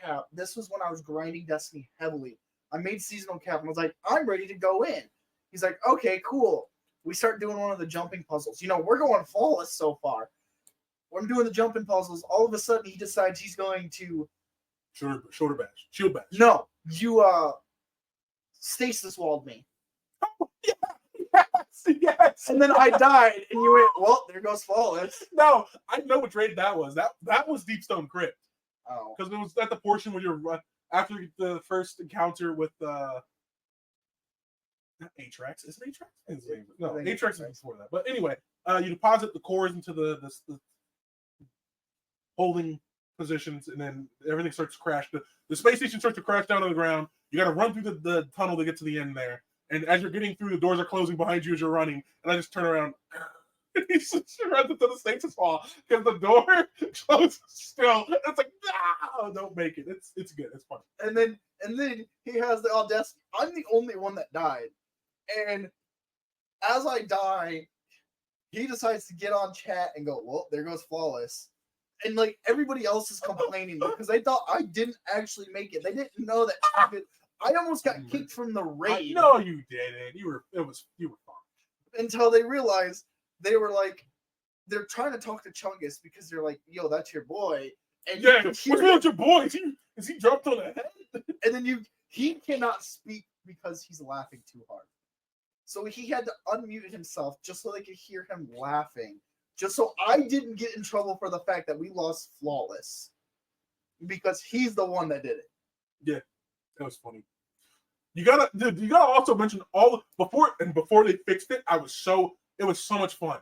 cap. This was when I was grinding Destiny heavily. I made seasonal cap and was like, I'm ready to go in. He's like, okay, cool. We start doing one of the jumping puzzles. You know, we're going flawless so far. When I'm doing the jumping puzzles, all of a sudden he decides he's going to shield bash. No, you stasis walled me. Oh, yes. And then I died, and you went, well, there goes flawless. No, I know which raid that was. That was Deep Stone Crypt. Oh, because it was at the portion where you're after the first encounter with not Atrax. Is it Atrax? No, Atrax is before that. But anyway, you deposit the cores into the holding positions, and then everything starts to crash. The space station starts to crash down on the ground. You got to run through the tunnel to get to the end there. And as you're getting through, the doors are closing behind you as you're running. And I just turn around. And he just runs into the stasis hall because the door closes still. It's like, no, don't make it. It's good. It's fun. And then he has the audacity. I'm the only one that died. And as I die, he decides to get on chat and go, well, there goes flawless. And like everybody else is complaining because they thought I didn't actually make it. They didn't know that I almost got kicked from the raid. No, you didn't. You were fine. Until they realized they were like, they're trying to talk to Chungus because they're like, yo, that's your boy. And yeah, what's wrong with your boy? Is he dropped on the head? And then he cannot speak because he's laughing too hard. So he had to unmute himself just so they could hear him laughing. Just so I didn't get in trouble for the fact that we lost flawless. Because he's the one that did it. Yeah, that was funny. You gotta also mention before they fixed it, it was so much fun.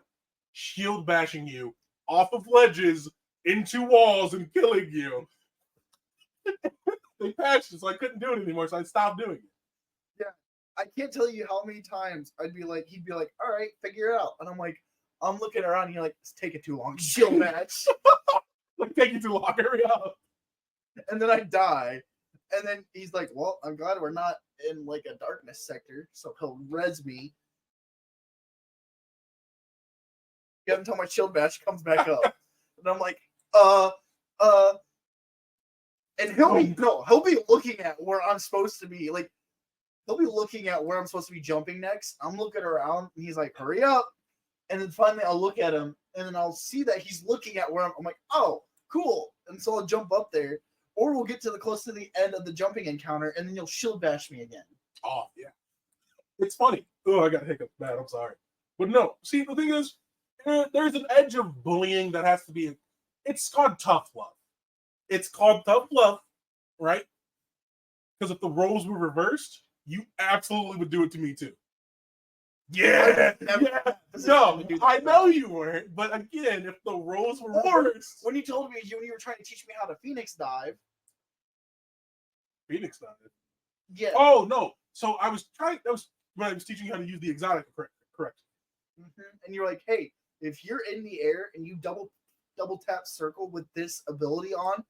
Shield bashing you off of ledges into walls and killing you. They patched it, so I couldn't do it anymore, so I stopped doing it. Yeah. I can't tell you how many times he'd be like, all right, figure it out. And I'm like, I'm looking around and you're like, it's taking too long. Shield match. Like, taking too long. Hurry up. And then I die. And then he's like, well, I'm glad we're not in like a darkness sector. So he'll res me. Until my shield match comes back up. And I'm like, and he'll be looking at where I'm supposed to be. Like, he'll be looking at where I'm supposed to be jumping next. I'm looking around and he's like, hurry up. And then finally I'll look at him and then I'll see that he's looking at where I'm like, oh, cool. And so I'll jump up there. Or we'll get to the close to the end of the jumping encounter and then you'll shield bash me again. Oh, yeah. It's funny. Oh, I got a hiccup. Bad. I'm sorry. But no. See, the thing is, there's an edge of bullying that has to be. It's called tough love. It's called tough love, right? Because if the roles were reversed, you absolutely would do it to me too. Yeah. No, I know you weren't. But again, if the roles were reversed. When you told me, when you were trying to teach me how to Phoenix dive. Phoenix dive? Yeah. Oh, no. So I was when I was teaching you how to use the exotic, correct. Mm-hmm. And you're like, hey, if you're in the air and you double tap circle with this ability on,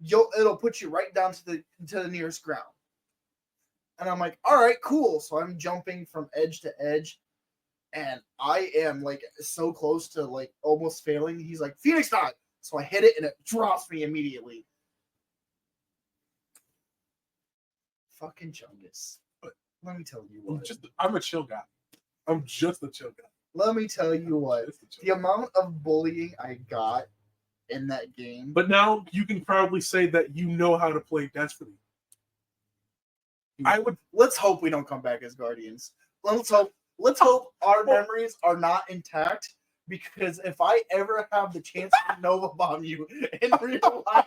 it'll put you right down to the nearest ground. And I'm like, all right, cool. So I'm jumping from edge to edge, and I am like so close to like almost failing. He's like, Phoenix dive. So I hit it and it drops me immediately. Fucking Chungus. But let me tell you what. I'm a chill guy. I'm just a chill guy. Let me tell you what. The amount of bullying I got in that game. But now you can proudly say that you know how to play Destiny. Let's hope we don't come back as Guardians. Let's hope our memories are not intact, because if I ever have the chance to Nova Bomb you in real life,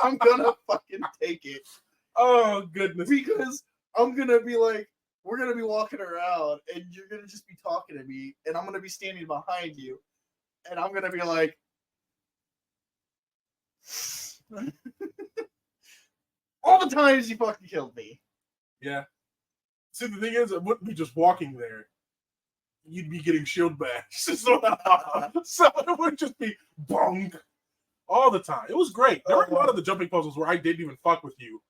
I'm gonna fucking take it. Oh goodness. Because I'm gonna be like, we're gonna be walking around and you're gonna just be talking to me and I'm gonna be standing behind you and I'm gonna be like all the times you fucking killed me. Yeah. See, the thing is, it wouldn't be just walking there. You'd be getting shield bashed. So it would just be bonk all the time. It was great. There were a lot of the jumping puzzles where I didn't even fuck with you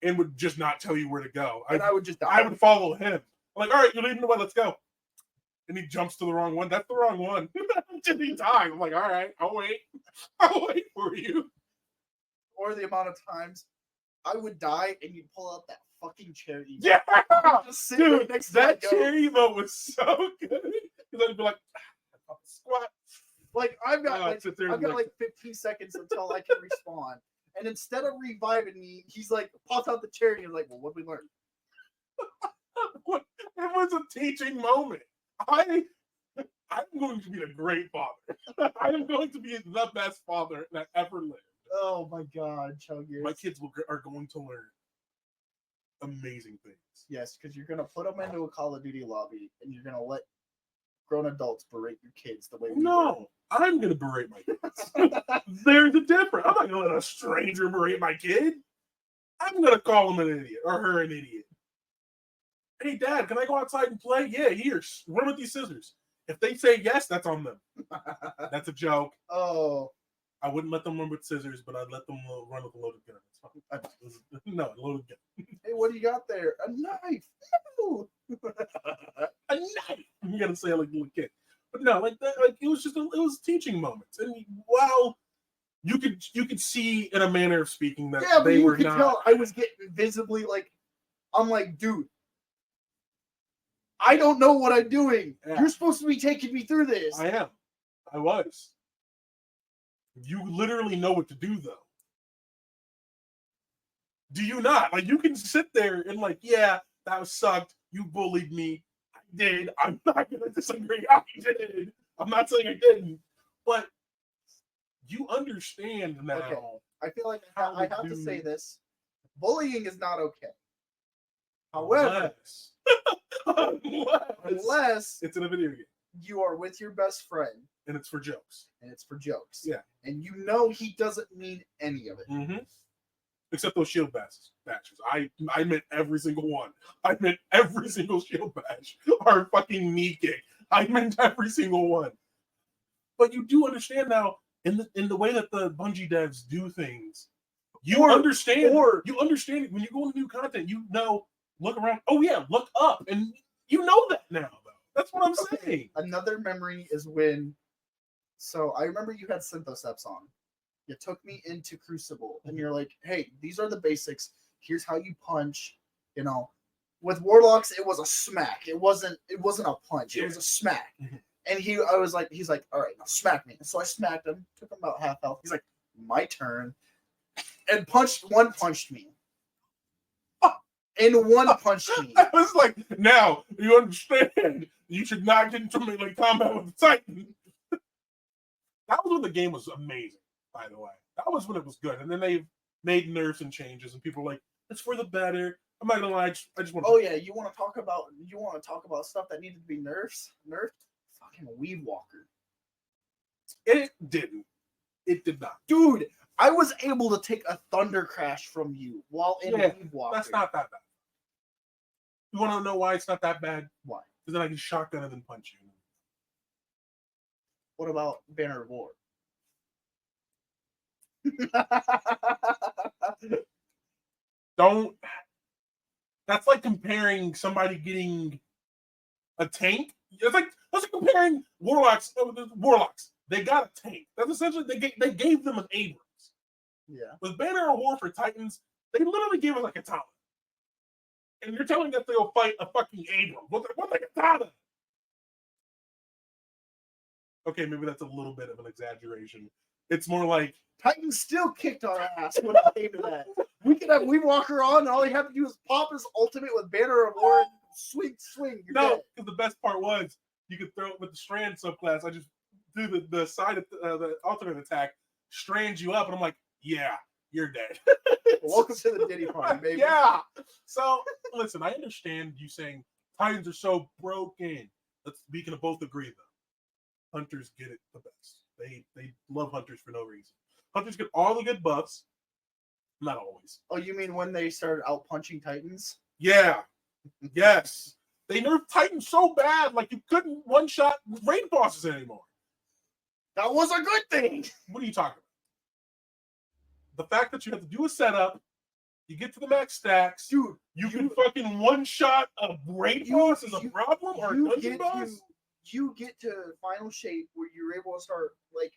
and would just not tell you where to go. And I would just die. I would follow him. I'm like, all right, you're leading the way, let's go. And he jumps to the wrong one. That's the wrong one. Just he dies. I'm like, all right, I'll wait. I'll wait for you. Or the amount of times I would die and you'd pull out that fucking cherry. Yeah! Dude, right next to that cherry emote was so good. Because I'd be like, squat. Like, I've got like 15 seconds until I can respawn. And instead of reviving me, he's like, pops out the cherry and he's like, well, what did we learn? It was a teaching moment. I'm going to be a great father. I am going to be the best father that ever lived. Oh my God, Chungus. My kids are going to learn amazing things. Yes, because you're going to put them into a Call of Duty lobby and you're going to let grown adults berate your kids the way we No, I'm going to berate my kids. There's a difference. I'm not going to let a stranger berate my kid. I'm going to call him an idiot or her an idiot. Hey, Dad, can I go outside and play? Yeah, here, run with these scissors. If they say yes, that's on them. That's a joke. Oh. I wouldn't let them run with scissors, but I'd let them run with a loaded gun. No, a loaded gun. Hey, what do you got there? A knife. No. A knife. You gotta say it like a little kid. But no, like that, like it was teaching moments. And while you could see in a manner of speaking that they were not. Tell I was getting visibly like, I'm like, dude, I don't know what I'm doing. Yeah. You're supposed to be taking me through this. I am. I was. You literally know what to do, though. Do you not? Like, you can sit there and like, yeah, that sucked. You bullied me. I did. I'm not going to disagree. I did. I'm not saying I didn't. But you understand now. Okay. I feel like I have to say this. Bullying is not okay. However, unless it's in a video game. You are with your best friend. And it's for jokes. Yeah. And you know he doesn't mean any of it. Mm-hmm. except those shield batches. I meant every single one. I meant every single shield batch. Our fucking knee kick. I meant every single one. But you do understand now, in the way that the Bungie devs do things, you understand when you go into new content, you know, look around. Oh yeah, look up, and you know that now. Though that's what I'm saying. Another memory is when. So I remember you had Synthoceps on. You took me into Crucible, and you're like, "Hey, these are the basics. Here's how you punch." You know, with Warlocks, it was a smack. It wasn't a punch. It was a smack. And he's like, "All right, now smack me." And so I smacked him. Took him about half health. He's like, "My turn," and punched me. And one punched me. I was like, "Now you understand. You should not get into melee combat with the Titan." That was when the game was amazing. By the way, that was when it was good. And then they made nerfs and changes, and people were like, "It's for the better." I'm not gonna lie. I just want. Oh yeah, you want to talk about stuff that needed to be nerfed? Fucking Weed Walker. It didn't. It did not, dude. I was able to take a Thunder Crash from you while in Weed Walker. That's not that bad. You want to know why it's not that bad? Why? Because then I can shotgun and then punch you. What about Banner of War? Don't. That's like comparing somebody getting a tank. It's like that's like comparing Warlocks. They got a tank. That's essentially they gave them an Abrams. Yeah. With Banner of War for Titans, they literally gave us like a katana. And you're telling that they'll fight a fucking Abrams. What's a katana? Okay, maybe that's a little bit of an exaggeration. It's more like Titans still kicked our ass when it came to that. We could have Weed Walker on, and all you have to do is pop his ultimate with Banner of War and swing. No, because the best part was you could throw it with the Strand subclass. I just do the side of the alternate attack, strands you up, and I'm like, yeah, you're dead. Welcome to the Diddy party, baby. Yeah. So listen, I understand you saying Titans are so broken. We can both agree though. Hunters get it the best. They love Hunters for no reason. Hunters get all the good buffs. Not always. Oh, you mean when they started out punching Titans? Yeah. Yes. They nerfed Titans so bad, like you couldn't one-shot raid bosses anymore. That was a good thing. What are you talking about? The fact that you have to do a setup, you get to the max stacks, dude. You can fucking one-shot a raid boss is a problem, or a dungeon boss. You get to final shape where you're able to start like.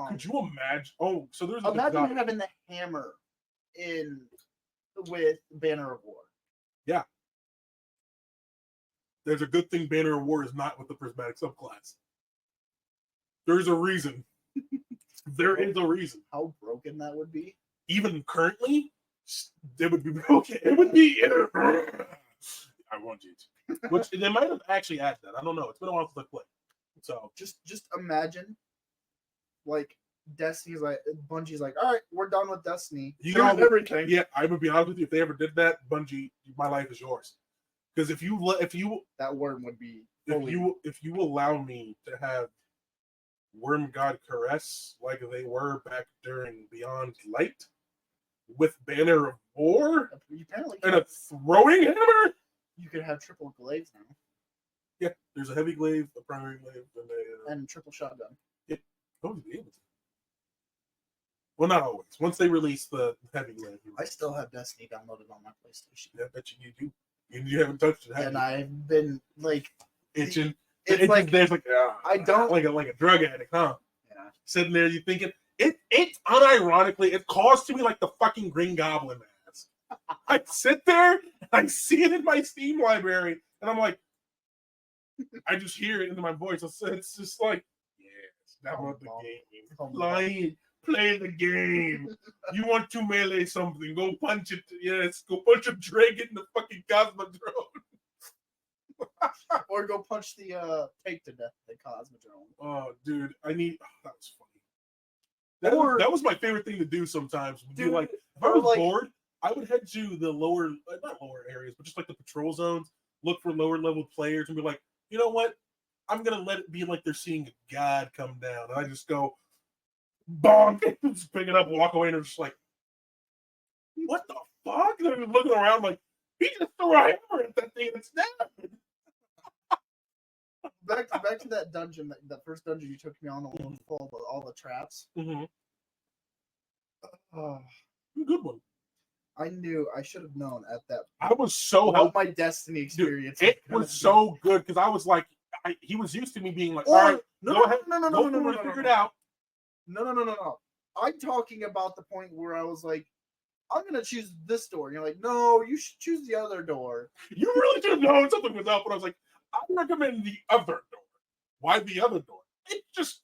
Could you imagine? Oh, so there's imagine having the hammer with Banner of War. Yeah. There's a good thing Banner of War is not with the prismatic subclass. There's a reason. There is a reason. How broken that would be. Even currently, it would be broken. It would be. I want you to. Which they might have actually added that. I don't know. It's been a while since I played. So just imagine, like Destiny's like Bungie's like, all right, we're done with Destiny. You got everything. Yeah, I would be honest with you. If they ever did that, Bungie, my life is yours. Because if you that worm would be if you allow me to have Worm God Caress like they were back during Beyond Light with Banner of War and a throwing hammer, you could have triple glaives now. Yeah, there's a heavy glaive, a primary glaive, and triple shotgun. Yeah, those be able to. Well, not always. Once they release the heavy glaive, I still have Destiny downloaded on my PlayStation. Yeah, I bet you do. You haven't touched it, and I've been like itching. It's like there's like I don't like a drug addict, huh? Yeah. Sitting there, you thinking it unironically it calls to me like the fucking Green Goblin mask. I sit there, I see it in my Steam library, and I'm like, I just hear it in my voice. It's just like, yes, download the game. Play the game. You want to melee something? Go punch it. Yes, go punch a dragon in the fucking Cosmodrome. Or go punch the take to death the Cosmodrome. Oh, dude, that was funny. That was my favorite thing to do sometimes. Dude, like, if I was bored, I would head to the not lower areas, but just like the patrol zones, look for lower level players and be like, you know what? I'm going to let it be like they're seeing God come down. And I just go, bonk, just pick it up, walk away, and they're just like, what the fuck? They're looking around like, he just threw a hammer at that thing and it's dead. Back to that dungeon, that first dungeon you took me on, the one with all the traps. Mm-hmm. Oh, Good one. I knew I should have known at that. I was so what my Destiny experience. Dude, it was so good because I was like, he was used to me being like, all right, no, ahead, figure it out. No. I'm talking about the point where I was like, I'm gonna choose this door. And you're like, no, you should choose the other door. You really should have known something was up. But I was like, I recommend the other door. Why the other door? It just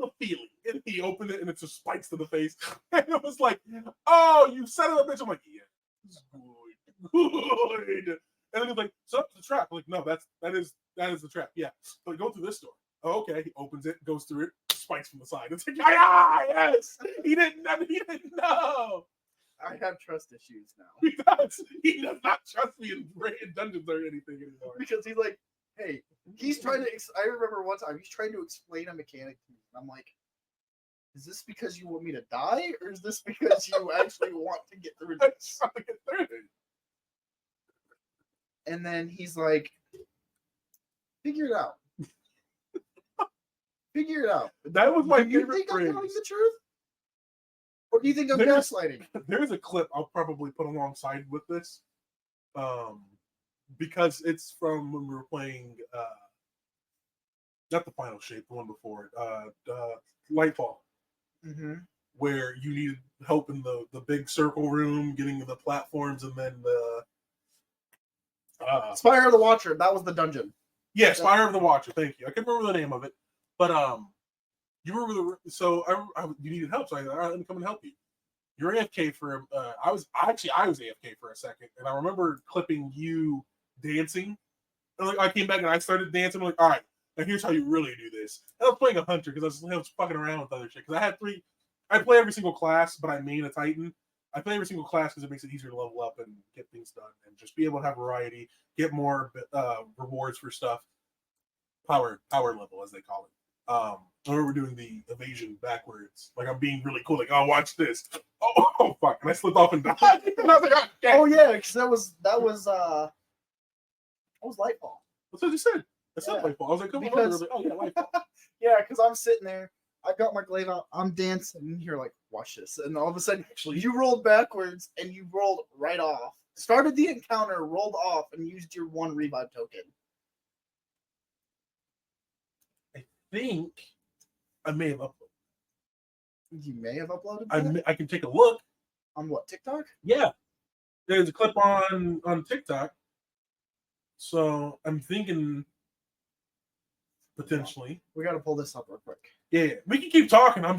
a feeling. And he opened it and it just spikes to the face. And it was like, oh, you son of a bitch. I'm like, yeah, this is good. And then he's like, so that's the trap. I'm like, no, that is the trap. Yeah. But go through this door. Oh, okay. He opens it, goes through it, spikes from the side. It's like, yes. He didn't know. I have trust issues now. He does not trust me in dungeons or anything anymore. Because he's like, hey, he's trying to. I remember one time he's trying to explain a mechanic to me, and I'm like, is this because you want me to die, or is this because you actually want to get through this? And then he's like, figure it out. Figure it out. That was my favorite favorite phrase. phrase. I'm telling the truth? Or do you think I'm gaslighting? There's a clip I'll probably put alongside with this. Because it's from when we were playing not the Final Shape, the one before it, Lightfall. Mm-hmm. Where you needed help in the big circle room, getting to the platforms, and then the Spire of the Watcher, that was the dungeon. Yeah, Spire of the Watcher, thank you. I can't remember the name of it. But you remember you needed help, so I said, all right, let me come and help you. You're AFK for I was AFK for a second, and I remember clipping you dancing. And like I came back and I started dancing. I'm like, all right, now here's how you really do this. And I was playing a hunter because I was fucking around with other shit. Because I play every single class, but I main a Titan. I play every single class because it makes it easier to level up and get things done, and just be able to have variety, get more rewards for stuff. Power level, as they call it. I remember doing the evasion backwards. Like I'm being really cool. Like, oh, watch this. Oh fuck! And I slipped off and died. And I was like, oh yeah, because that was Lightfall. That's what you said. I said Lightfall. I was like, come on. Like, oh yeah, Lightfall. Yeah, because I'm sitting there. I got my glaive out. I'm dancing, and you're like, watch this. And all of a sudden, actually, you rolled backwards, and you rolled right off. Started the encounter, rolled off, and used your one revive token. I think I may have uploaded. You may have uploaded. I can take a look. On what, TikTok? Yeah, there's a clip on TikTok. So I'm thinking potentially we got to pull this up real quick. Yeah, we can keep talking. I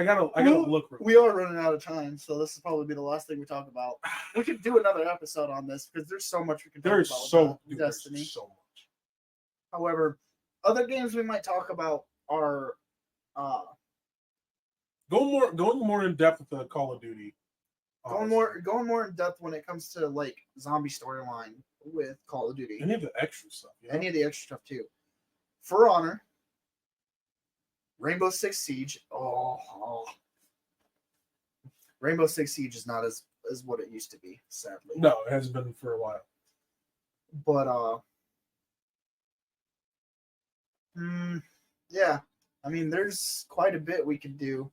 gotta look. We are running out of time, so this will probably be the last thing we talk about. We could do another episode on this because there's so much we can talk about. Destiny. So much. However, other games we might talk about are going more in depth with the Call of Duty. Going more in depth when it comes to like zombie storyline with Call of Duty. Any of the extra stuff. You know? Any of the extra stuff too. For Honor. Rainbow Six Siege. Rainbow Six Siege is not as what it used to be, sadly. No, it hasn't been for a while. But yeah. I mean, there's quite a bit we could do.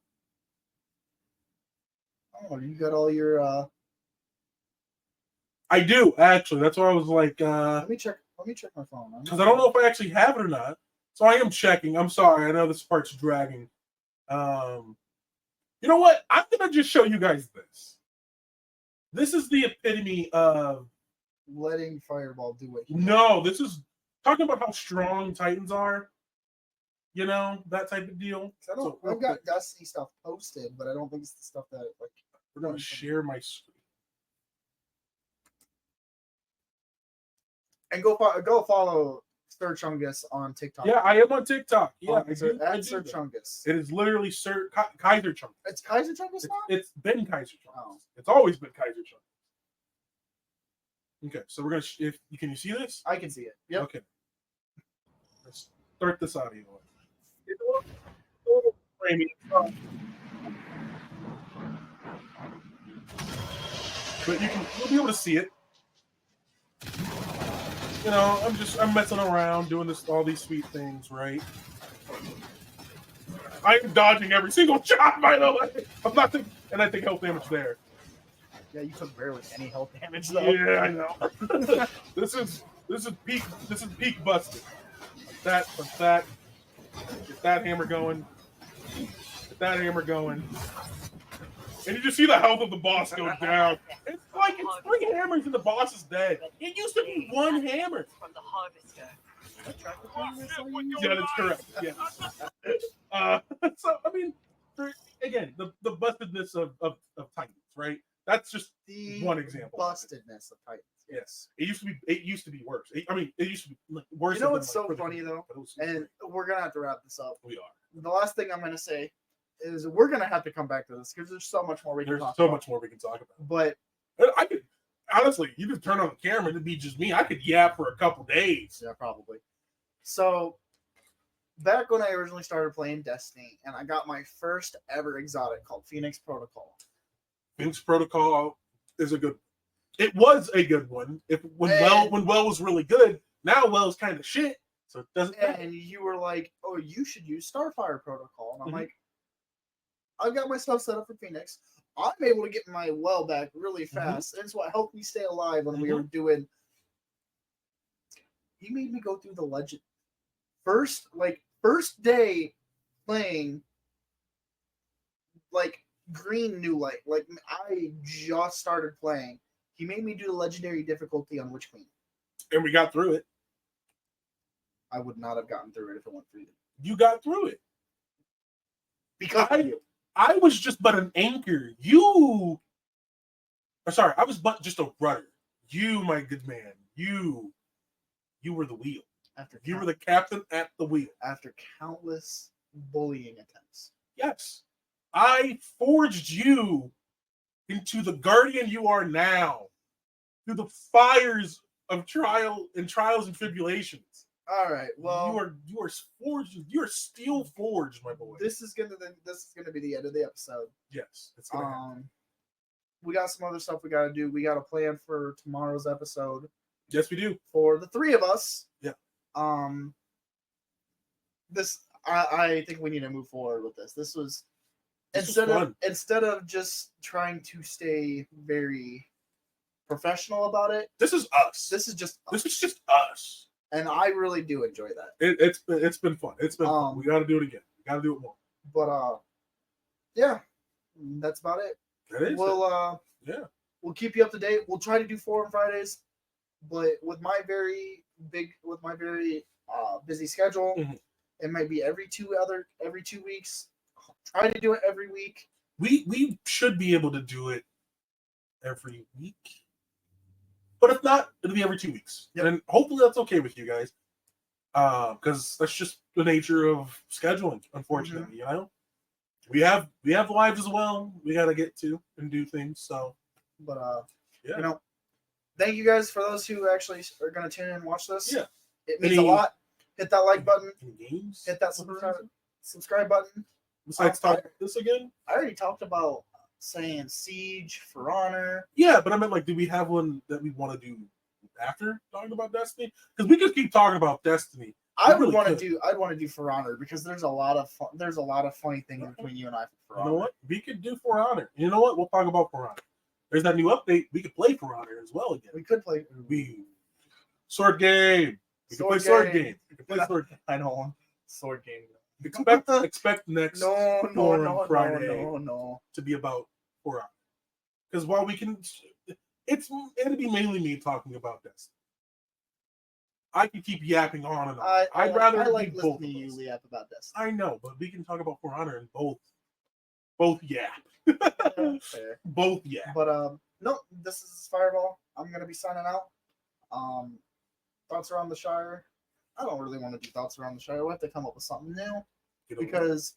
Oh, you got all your I do, actually. That's why I was like Let me check my phone. Because I don't know if I actually have it or not. So I am checking. I'm sorry. I know this part's dragging. You know what? I'm going to just show you guys this. This is the epitome of... letting Fireball do what he No, this is talking about how strong Titans are. You know, that type of deal. I've got Destiny stuff posted, but I don't think it's the stuff that, like... We're going to share my screen. And go follow Sir Chungus on TikTok. Yeah, I am on TikTok. Yeah, at Sir Chungus. It is literally Sir Kaiser Chungus. It's Kaiser Chungus now? It's been Kaiser Chungus. Oh. It's always been Kaiser Chungus. Okay, so we're gonna. Can you see this? I can see it. Yep. Okay. Let's start this audio. It's a little framing. But you'll be able to see it. You know, I'm messing around, doing all these sweet things, right? I'm dodging every single shot, by the way. And I think health damage there. Yeah, you took barely any health damage though. Yeah, I know. This is peak busted. Like that. Get that hammer going. Get that hammer going. And you just see the health of the boss go down. It's like it's 3 hammers and the boss is dead. It used to be 1 hammer. From the harvester. Yeah, that's correct. Yes. So I mean, again, the bustedness of Titans, right? That's just The one example. Bustedness of Titans. Yes, it used to be worse. It used to be worse. You know what's so funny though, and we're gonna have to wrap this up. We are. The last thing I'm gonna say is we're gonna have to come back to this because there's so much more we can talk about. There's so much more we can talk about. But I could honestly, you could turn on the camera and it'd be just me. I could yap for a couple days. Yeah, probably. So back when I originally started playing Destiny, and I got my first ever exotic called Phoenix Protocol. Phoenix Protocol is a good. It was a good one. When Well was really good. Now Well's kind of shit, so it doesn't. And you were like, "Oh, you should use Starfire Protocol," and I'm like, "I've got my stuff set up for Phoenix. I'm able to get my Well back really fast. And it's what helped me stay alive when we were doing." He made me go through the legend first day playing like green new light. Like I just started playing. He made me do the legendary difficulty on Witch Queen. And we got through it. I would not have gotten through it if it went for you. You got through it. Because I was just but an anchor. I was but just a rudder. You, my good man, you were the wheel. You were the captain at the wheel. After countless bullying attempts. Yes. I forged you into the guardian you are now. Through the fires of trials and tribulations. All right. Well, you are forged. You are steel forged, my boy. This is gonna be the end of the episode. Yes, it's gonna happen. We got some other stuff we gotta do. We got a plan for tomorrow's episode. Yes, we do. For the 3 of us. Yeah. I think we need to move forward with this. This was instead of just trying to stay very professional about it. This is us. This is just us. And I really do enjoy that. It's been fun. It's been fun. We got to do it again. We got to do it more. But yeah, that's about it. That is. We'll keep you up to date. We'll try to do 4 on Fridays, but with my very busy schedule, it might be every 2 weeks. Try to do it every week. We should be able to do it every week. But if not, it'll be every 2 weeks. Yep. And hopefully that's okay with you guys. Because that's just the nature of scheduling, unfortunately, you know? We have lives as well. We gotta get to and do things. So you know, thank you guys for those who actually are gonna tune in and watch this. Yeah. It means a lot. Hit that like button. Games? Hit that subscribe button. Besides talking this again? I already talked about saying Siege, For Honor. Yeah, but I meant do we have one that we want to do after talking about Destiny? Because we just keep talking about Destiny. I'd want to do For Honor because there's a lot of funny things between you and I for For Honor. You know what? We could do For Honor. You know what? We'll talk about For Honor. There's that new update. We could play For Honor as well again. We could play Sword game. We can play sword game. We can play sword game. I know. Sword game. Expect next Friday no to be about 4 hours. Because while we can, it'll be mainly me talking about this. I can keep yapping on and on. I like both listening to you yap about this. I know, but we can talk about For Honor and both yap. Fair. Both yap. But no, this is Fireball. I'm gonna be signing out. Thoughts around the Shire. I don't really want to do Thoughts Around the Shire. We'll have to come up with something new because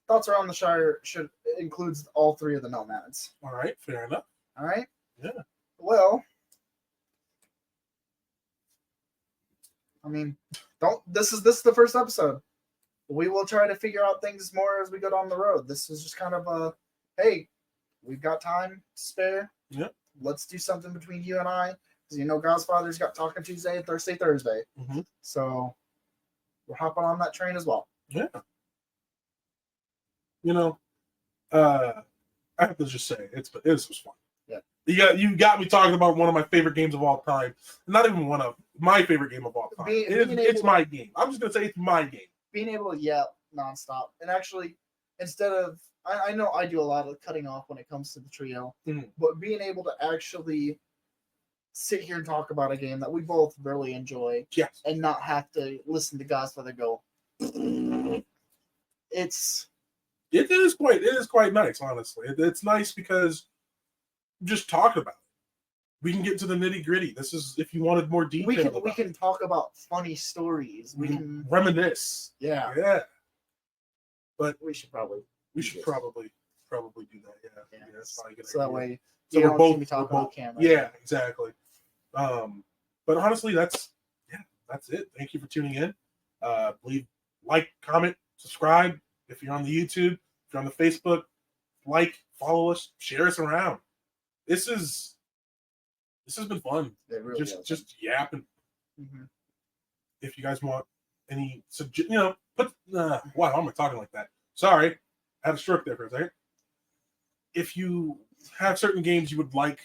Thoughts Around the Shire includes all 3 of the nomads. All right, fair enough. All right. Yeah. Well, I mean, this is the first episode. We will try to figure out things more as we go down the road. This is just kind of a hey, we've got time to spare. Yep. Let's do something between you and I, because Godfather's got Talking Tuesday and Thursday. Mm-hmm. So we're hopping on that train as well. Yeah. I have to just say, this was fun. Yeah. You got me talking about one of my favorite games of all time. Not even one of my favorite game of all time. It's my game. I'm just gonna say it's my game. Being able to yell nonstop, and actually, instead of I know I do a lot of cutting off when it comes to the trio, but being able to actually sit here and talk about a game that we both really enjoy, yes, and not have to listen to Godfather go. It is quite nice, honestly. It's nice because just talk about it. We can get to the nitty gritty. This is if you wanted more detail. We can talk about funny stories. We can reminisce. Yeah. But we should probably do that. Yeah. That's probably a good so idea. that way so you we're don't see me both talking on camera. Yeah, exactly. But honestly, that's it. Thank you for tuning in. Leave like, comment, subscribe if you're on the YouTube, if you're on the Facebook, follow us, share us around. This has been fun. It really just yapping. Mm-hmm. If you guys want any why am I talking like that? Sorry, I had a stroke there for a second. If you have certain games you would like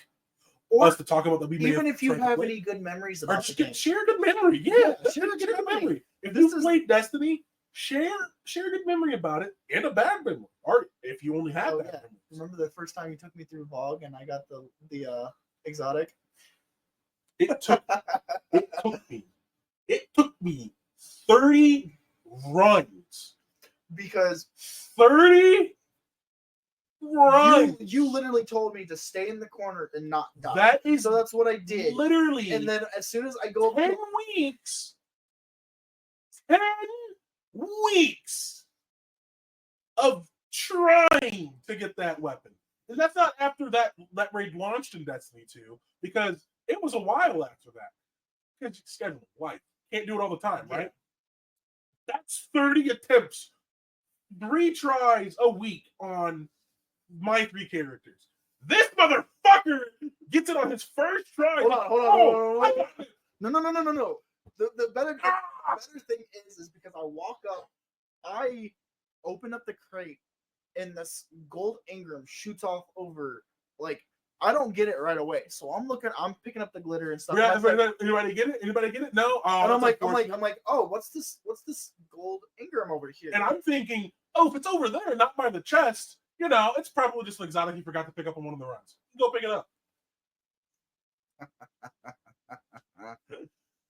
us to talk about that we may even have if you have any good memories about the game. share a good memory. Yeah, share a good memory. If you played Destiny, share a good memory about it and a bad memory, or if you only have bad memories. Remember the first time you took me through VOG and I got the exotic? It took me 30 runs. Because 30 runs. You literally told me to stay in the corner and not die. So that's what I did. Literally. And then as soon as I go 10 weeks of trying to get that weapon. And that's not after that raid launched in Destiny 2, because it was a while after that. Because schedule life. Can't do it all the time, right? That's 30 attempts. 3 tries a week on my 3 characters. This motherfucker gets it on his first try. Hold on. No. The better thing is because I walk up, I open up the crate, and this gold Ingram shoots off over. I don't get it right away, so I'm picking up the glitter and stuff. Yeah, anybody get it? Anybody get it? No. And I'm like, oh, what's this gold Ingram over here? And I'm thinking, oh, if it's over there, not by the chest, it's probably just an exotic you forgot to pick up on one of the runs. Go pick it up.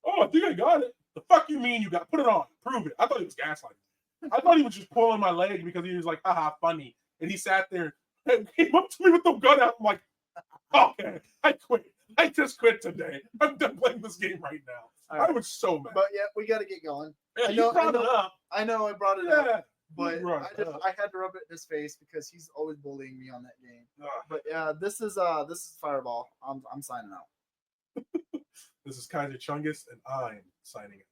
Oh, I think I got it. The fuck you mean you got? Put it on. Prove it. I thought he was gaslighting. I thought he was just pulling my leg because he was like, haha, funny. And he sat there and came up to me with the gun out. I'm like, okay, I quit. I just quit today. I'm done playing this game right now. Right. I was so mad. But yeah, we got to get going. Yeah, you brought it up. I know I brought it up. But I had to rub it in his face because he's always bullying me on that game. But yeah, this is Fireball. I'm signing out. This is Kaiser Chungus, and I'm signing out.